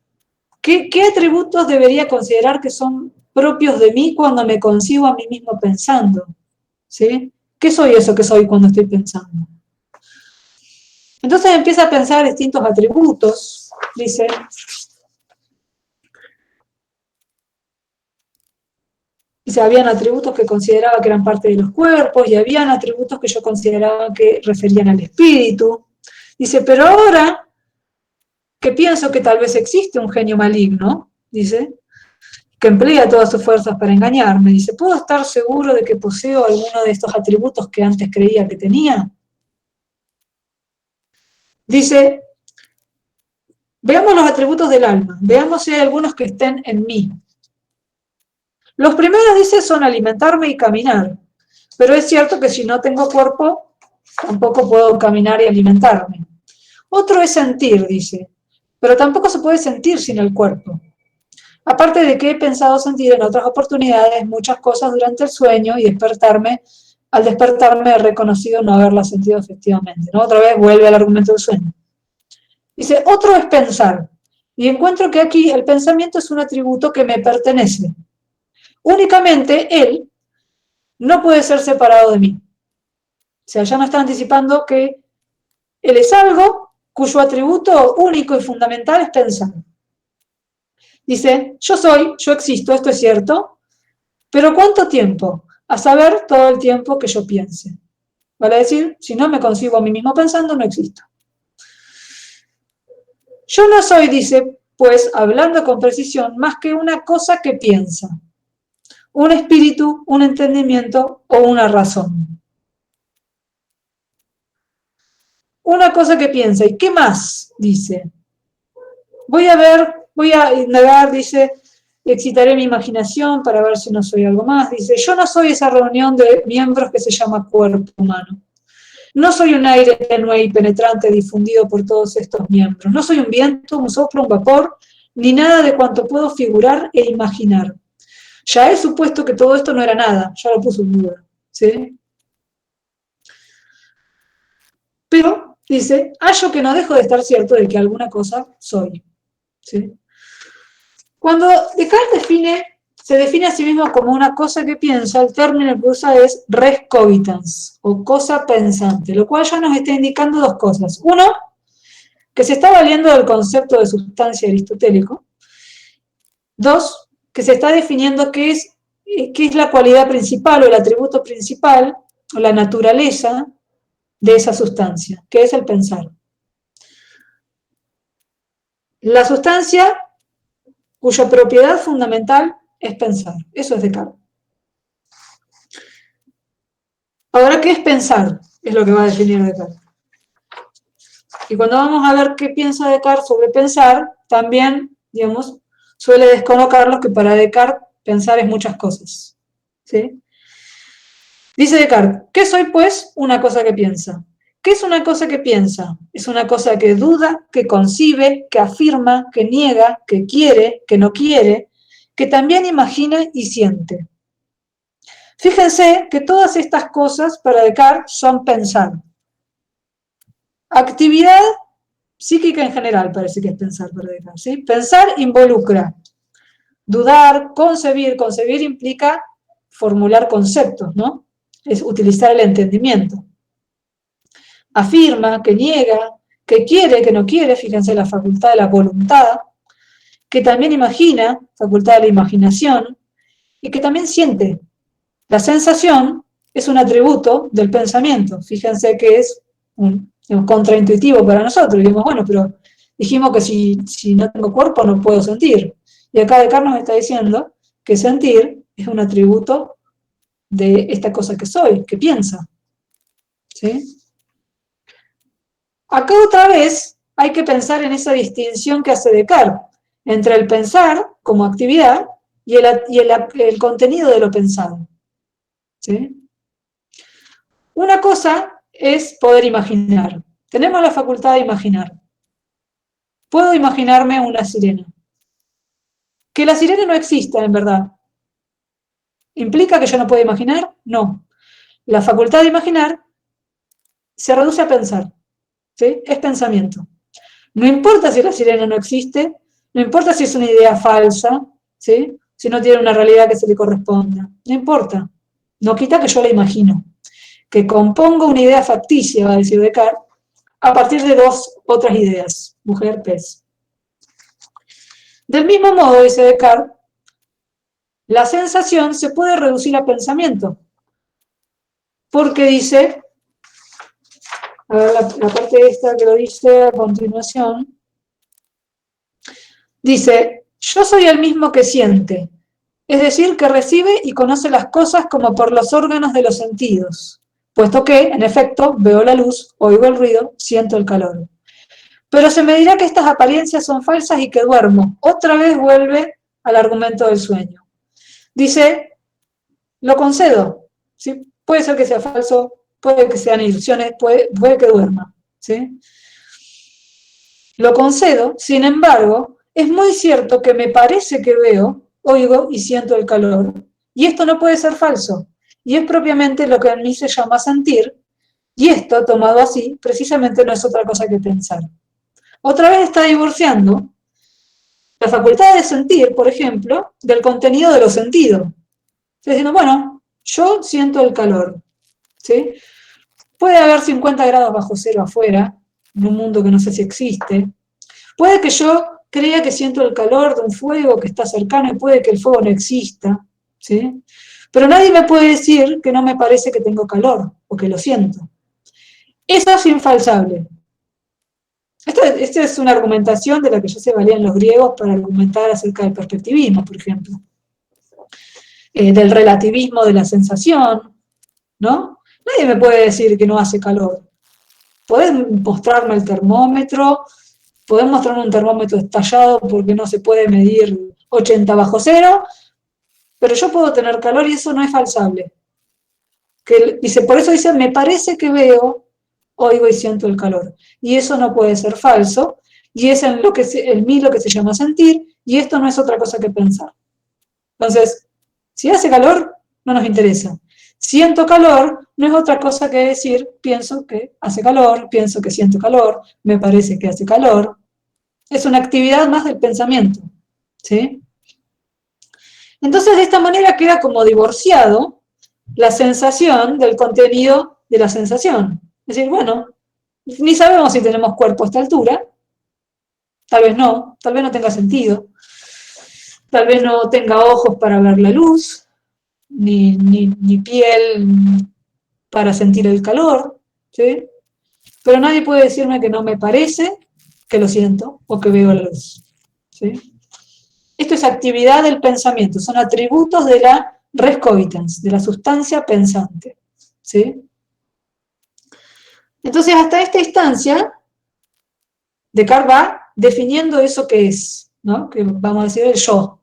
A: ¿Qué atributos debería considerar que son propios de mí cuando me concibo a mí mismo pensando? ¿Sí? ¿Qué soy eso que soy cuando estoy pensando? Entonces empieza a pensar distintos atributos, dice. Dice, habían atributos que consideraba que eran parte de los cuerpos y habían atributos que yo consideraba que referían al espíritu. Dice, pero ahora que pienso que tal vez existe un genio maligno, dice, que emplea todas sus fuerzas para engañarme, dice, ¿puedo estar seguro de que poseo alguno de estos atributos que antes creía que tenía? Dice, veamos los atributos del alma, veamos si hay algunos que estén en mí. Los primeros, dice, son alimentarme y caminar, pero es cierto que si no tengo cuerpo, tampoco puedo caminar y alimentarme. Otro es sentir, dice, pero tampoco se puede sentir sin el cuerpo. Aparte de que he pensado sentir en otras oportunidades muchas cosas durante el sueño y al despertarme he reconocido no haberlas sentido efectivamente, ¿no? Otra vez vuelve al argumento del sueño. Dice, otro es pensar, y encuentro que aquí el pensamiento es un atributo que me pertenece. Únicamente él no puede ser separado de mí. O sea, ya me está anticipando que él es algo cuyo atributo único y fundamental es pensar. Dice, yo soy, yo existo, esto es cierto, pero ¿cuánto tiempo? A saber, todo el tiempo que yo piense. Vale decir, si no me concibo a mí mismo pensando, no existo. Yo no soy, dice, pues, hablando con precisión, más que una cosa que piensa. Un espíritu, un entendimiento o una razón. Una cosa que piensa. ¿Y qué más? Dice. Voy a indagar, dice, excitaré mi imaginación para ver si no soy algo más. Dice, yo no soy esa reunión de miembros que se llama cuerpo humano. No soy un aire tenue y penetrante difundido por todos estos miembros. No soy un viento, un soplo, un vapor, ni nada de cuanto puedo figurar e imaginar. Ya he supuesto que todo esto no era nada, ya lo puso en duda. ¿sí? Pero, dice, hallo que no dejo de estar cierto de que alguna cosa soy, ¿sí? Cuando Descartes se define a sí mismo como una cosa que piensa, el término que usa es res cogitans, o cosa pensante, lo cual ya nos está indicando dos cosas. Uno, que se está valiendo del concepto de sustancia aristotélico. Dos, que se está definiendo qué es la cualidad principal o el atributo principal o la naturaleza de esa sustancia, que es el pensar. La sustancia cuya propiedad fundamental es pensar. Eso es Descartes. Ahora, ¿qué es pensar? Es lo que va a definir Descartes. Y cuando vamos a ver qué piensa Descartes sobre pensar, también, digamos, suele descolocarlos que para Descartes pensar es muchas cosas. ¿Sí? Dice Descartes, ¿qué soy pues? Una cosa que piensa. ¿Qué es una cosa que piensa? Es una cosa que duda, que concibe, que afirma, que niega, que quiere, que no quiere, que también imagina y siente. Fíjense que todas estas cosas para Descartes son pensar. Actividad psíquica en general parece que es pensar para Descartes, ¿sí? Pensar involucra dudar, concebir. Concebir implica formular conceptos, ¿no? Es utilizar el entendimiento. Afirma, que niega, que quiere, que no quiere, fíjense la facultad de la voluntad, que también imagina, facultad de la imaginación, y que también siente. La sensación es un atributo del pensamiento, fíjense que es contraintuitivo para nosotros, digamos, bueno, pero dijimos que si no tengo cuerpo no puedo sentir, y acá Descartes nos está diciendo que sentir es un atributo de esta cosa que soy, que piensa, ¿sí? Acá otra vez hay que pensar en esa distinción que hace Descartes entre el pensar como actividad y el contenido de lo pensado. ¿Sí? Una cosa es poder imaginar. Tenemos la facultad de imaginar. Puedo imaginarme una sirena. Que la sirena no exista en verdad. ¿Implica que yo no puedo imaginar? No. La facultad de imaginar se reduce a pensar. ¿Sí? Es pensamiento. No importa si la sirena no existe, no importa si es una idea falsa, ¿sí? Si no tiene una realidad que se le corresponda. No importa. No quita que yo la imagino. Que compongo una idea facticia, va a decir Descartes, a partir de dos otras ideas. Mujer, pez. Del mismo modo, dice Descartes, la sensación se puede reducir a pensamiento. Porque dice... A ver, la parte esta que lo dice a continuación, dice, yo soy el mismo que siente, es decir, que recibe y conoce las cosas como por los órganos de los sentidos, puesto que, en efecto, veo la luz, oigo el ruido, siento el calor. Pero se me dirá que estas apariencias son falsas y que duermo. Otra vez vuelve al argumento del sueño. Dice, lo concedo, ¿sí? Puede ser que sea falso, puede que sean ilusiones, puede que duerma, ¿sí? Lo concedo, sin embargo, es muy cierto que me parece que veo, oigo y siento el calor, y esto no puede ser falso, y es propiamente lo que en mí se llama sentir, y esto, tomado así, precisamente no es otra cosa que pensar. Otra vez está divorciando la facultad de sentir, por ejemplo, del contenido de los sentidos. Está diciendo, bueno, yo siento el calor, ¿sí? Puede haber 50 grados bajo cero afuera, en un mundo que no sé si existe. Puede que yo crea que siento el calor de un fuego que está cercano y puede que el fuego no exista, ¿sí? Pero nadie me puede decir que no me parece que tengo calor o que lo siento. Eso es infalsable. Esta es una argumentación de la que ya se valían los griegos para argumentar acerca del perspectivismo, por ejemplo. Del relativismo de la sensación, ¿no? Nadie me puede decir que no hace calor. Podés mostrarme el termómetro, podés mostrarme un termómetro estallado porque no se puede medir 80 bajo cero, pero yo puedo tener calor y eso no es falsable. Por eso dice, me parece que veo, oigo y siento el calor. Y eso no puede ser falso, y es en mí lo que se llama sentir, y esto no es otra cosa que pensar. Entonces, si hace calor, no nos interesa. Siento calor no es otra cosa que decir, pienso que hace calor, pienso que siento calor, me parece que hace calor. Es una actividad más del pensamiento, ¿sí? Entonces, de esta manera queda como divorciado la sensación del contenido de la sensación. Es decir, bueno, ni sabemos si tenemos cuerpo a esta altura, tal vez no tenga sentido, tal vez no tenga ojos para ver la luz, ni piel para sentir el calor, ¿sí? Pero nadie puede decirme que no me parece, que lo siento o que veo la luz, ¿sí? Esto es actividad del pensamiento, son atributos de la res cogitans, de la sustancia pensante, ¿sí? Entonces, hasta esta instancia, Descartes va definiendo eso que es, ¿no? Que vamos a decir el yo.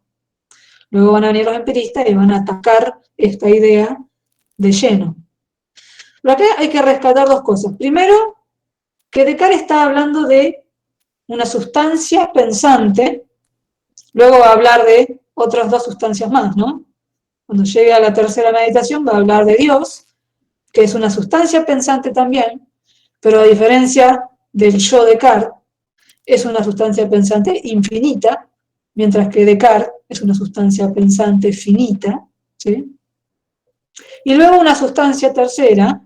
A: Luego van a venir los empiristas y van a atacar esta idea de lleno. Pero acá hay que rescatar dos cosas. Primero, que Descartes está hablando de una sustancia pensante, luego va a hablar de otras dos sustancias más, ¿no? Cuando llegue a la tercera meditación va a hablar de Dios, que es una sustancia pensante también, pero a diferencia del yo Descartes, es una sustancia pensante infinita, mientras que Descartes es una sustancia pensante finita, ¿sí? Y luego una sustancia tercera,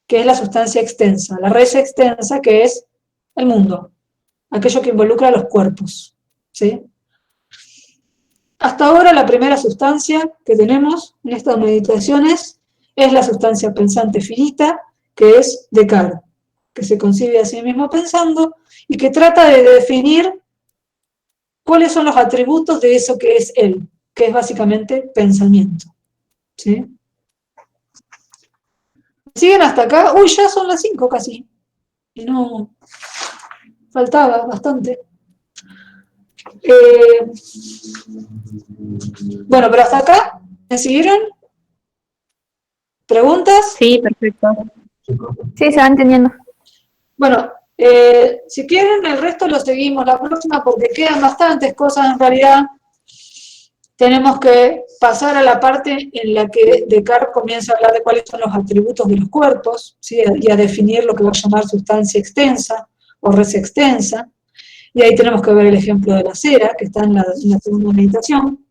A: que es la sustancia extensa, la res extensa, que es el mundo, aquello que involucra a los cuerpos, ¿sí? Hasta ahora la primera sustancia que tenemos en estas meditaciones es la sustancia pensante finita, que es Descartes, que se concibe a sí mismo pensando y que trata de definir cuáles son los atributos de eso que es él, que es básicamente pensamiento. ¿Sí? ¿Siguen hasta acá? Uy, ya son las 5 casi. Y no, faltaba bastante. Bueno, pero hasta acá, ¿me siguieron? ¿Preguntas?
C: Sí, perfecto.
E: Sí, se va entendiendo.
A: Bueno, si quieren, el resto lo seguimos la próxima porque quedan bastantes cosas en realidad. Tenemos que pasar a la parte en la que Descartes comienza a hablar de cuáles son los atributos de los cuerpos, ¿sí? Y a definir lo que va a llamar sustancia extensa o res extensa. Y ahí tenemos que ver el ejemplo de la cera, que está en la segunda meditación.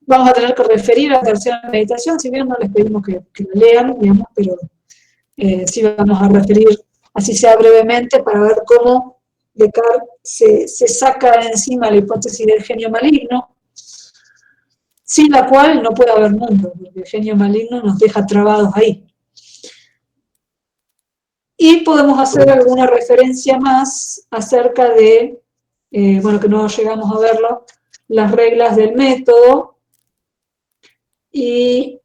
A: Vamos a tener que referir a la tercera meditación, si bien no les pedimos que la lean, digamos, pero sí vamos a referir, así sea brevemente, para ver cómo Descartes se saca de encima la hipótesis del genio maligno, sin la cual no puede haber mundo, porque el genio maligno nos deja trabados ahí. Y podemos hacer alguna referencia más acerca de, bueno, que no llegamos a verlo, las reglas del método y,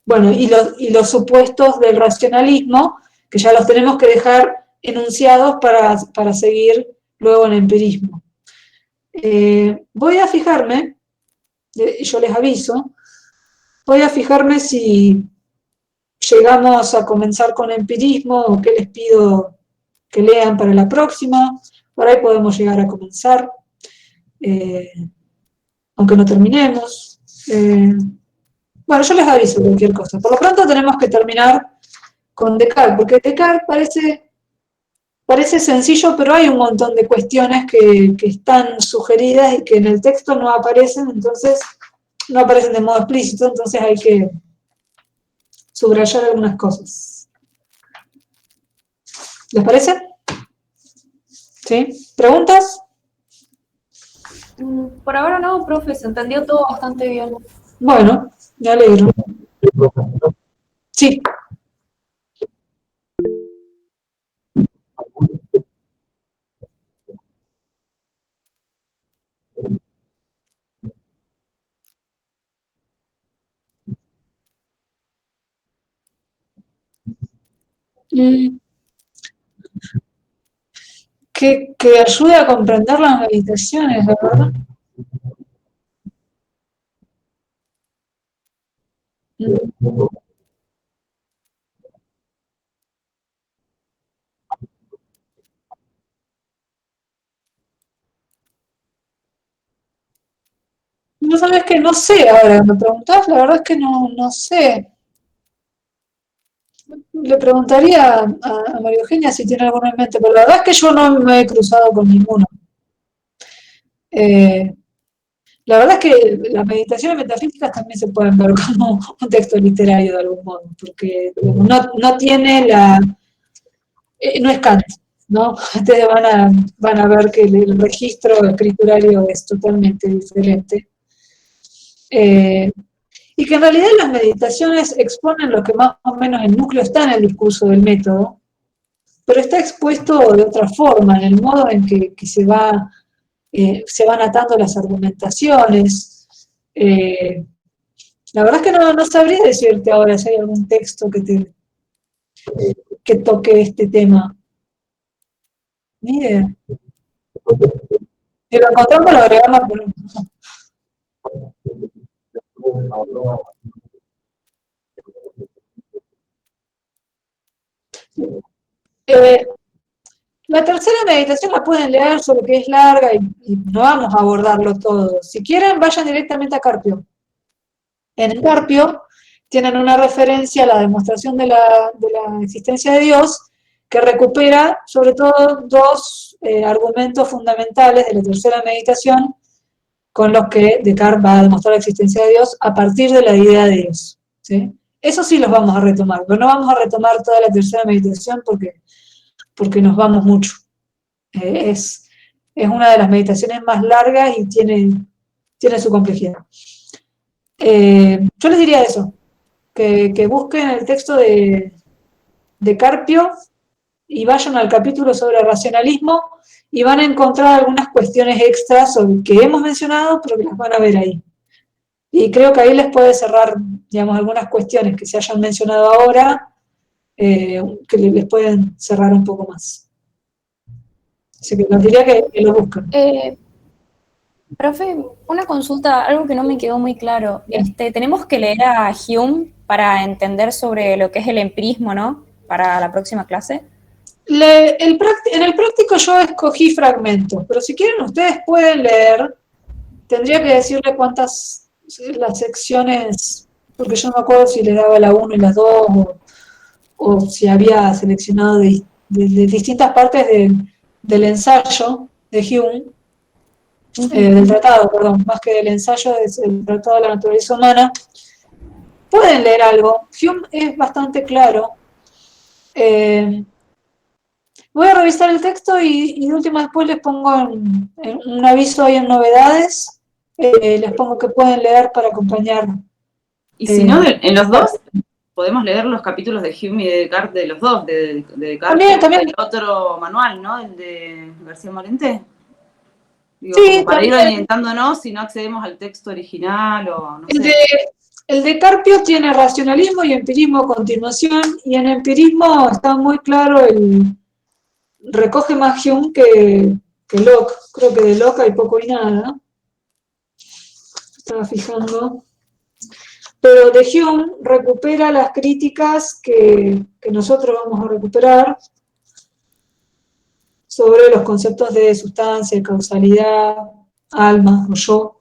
A: bueno, y los supuestos del racionalismo, que ya los tenemos que dejar enunciados para seguir luego en el empirismo. Voy a fijarme, yo les aviso, voy a fijarme si llegamos a comenzar con empirismo o qué les pido que lean para la próxima. Por ahí podemos llegar a comenzar, aunque no terminemos. Bueno, yo les aviso cualquier cosa. Por lo pronto tenemos que terminar con Descartes, porque Descartes parece sencillo, pero hay un montón de cuestiones que están sugeridas y que en el texto no aparecen, entonces no aparecen de modo explícito, entonces hay que subrayar algunas cosas. ¿Les parece? ¿Sí? ¿Preguntas?
F: Por ahora no, profe, se entendió todo bastante bien.
A: Bueno, me alegro. Sí. Mm, que ayude a comprender las meditaciones, ¿verdad? Mm. No Yo sabes que no sé ahora, me preguntás, la verdad es que no sé. Le preguntaría a María Eugenia si tiene alguno en mente, pero la verdad es que yo no me he cruzado con ninguno. Eh, la verdad es que las meditaciones metafísicas también se pueden ver como un texto literario de algún modo, porque no tiene no es Kant, ¿no? Ustedes van a ver que el registro escriturario es totalmente diferente. Y que en realidad las meditaciones exponen lo que más o menos el núcleo está en el discurso del método, pero está expuesto de otra forma, en el modo en que se van atando las argumentaciones. La verdad es que no sabría decirte ahora si hay algún texto que toque este tema. Ni idea. Si lo encontramos, lo agregamos por la tercera meditación la pueden leer, solo que es larga y no vamos a abordarlo todo. Si quieren, vayan directamente a Carpio. En el Carpio tienen una referencia a la demostración de la existencia de Dios, que recupera sobre todo dos argumentos fundamentales de la tercera meditación, con los que Descartes va a demostrar la existencia de Dios a partir de la idea de Dios. ¿Sí? Eso sí los vamos a retomar, pero no vamos a retomar toda la tercera meditación porque nos vamos mucho. Es una de las meditaciones más largas y tiene su complejidad. Yo les diría eso, que busquen el texto de Carpio y vayan al capítulo sobre el racionalismo y van a encontrar algunas cuestiones extras sobre que hemos mencionado, pero que las van a ver ahí. Y creo que ahí les puede cerrar, digamos, algunas cuestiones que se hayan mencionado ahora, que les pueden cerrar un poco más. Así que les diría que lo busquen.
F: Profe, una consulta, algo que no me quedó muy claro. Tenemos que leer a Hume para entender sobre lo que es el empirismo, ¿no? Para la próxima clase.
A: En el práctico yo escogí fragmentos, pero si quieren ustedes pueden leer. Tendría que decirle cuántas las secciones, porque yo no me acuerdo si le daba la 1 y las 2 o si había seleccionado de distintas partes del ensayo de Hume, del tratado, perdón, más que del ensayo, es el tratado de la naturaleza humana. Pueden leer algo. Hume es bastante claro. Voy a revisar el texto y de última después les pongo en un aviso ahí en novedades, les pongo que pueden leer para acompañar.
B: Y si no, en los dos podemos leer los capítulos de Hume y de Descartes de los dos, de Descartes
A: también.
B: el otro manual, ¿no? El de García Morente. Digo,
A: Sí,
B: para ir
A: también.
B: orientándonos si no accedemos al texto original o no sé.
A: El de Carpio tiene racionalismo y empirismo a continuación, y en empirismo está muy claro recoge más Hume que Locke. Creo que de Locke hay poco y nada. Estaba fijando. Pero de Hume recupera las críticas que nosotros vamos a recuperar sobre los conceptos de sustancia, causalidad, alma o yo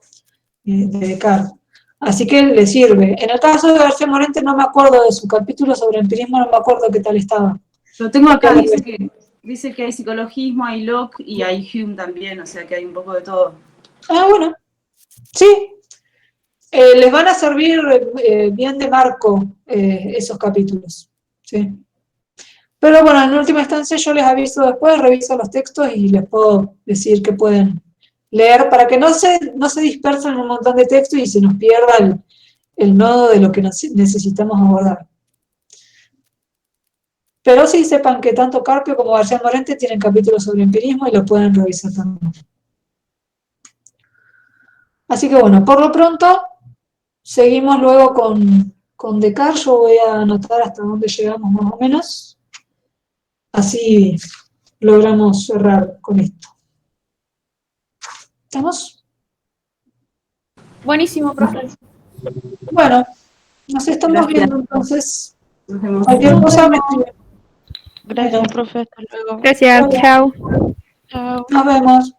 A: de Descartes. Así que le sirve. En el caso de García Morente no me acuerdo de su capítulo sobre empirismo, no me acuerdo qué tal estaba.
B: Lo tengo acá, dice que hay psicologismo, hay Locke y hay Hume también, o sea que hay un poco de todo.
A: Ah, bueno. Sí. Les van a servir bien de marco esos capítulos. Sí. Pero bueno, en última instancia yo les aviso después, reviso los textos y les puedo decir que pueden leer para que no se dispersen en un montón de textos y se nos pierda el nodo de lo que necesitamos abordar. Pero sí sepan que tanto Carpio como García Morente tienen capítulos sobre empirismo y lo pueden revisar también. Así que bueno, por lo pronto seguimos luego con Descartes. Yo voy a anotar hasta dónde llegamos más o menos. Así logramos cerrar con esto. ¿Estamos?
F: Buenísimo, profe.
A: Bueno, nos estamos
B: Gracias.
A: viendo entonces.
B: Nos vemos.
A: Cualquier cosa me escriben.
H: Gracias, profe. Hasta luego.
C: Gracias, chao.
H: Chao.
A: Nos vemos.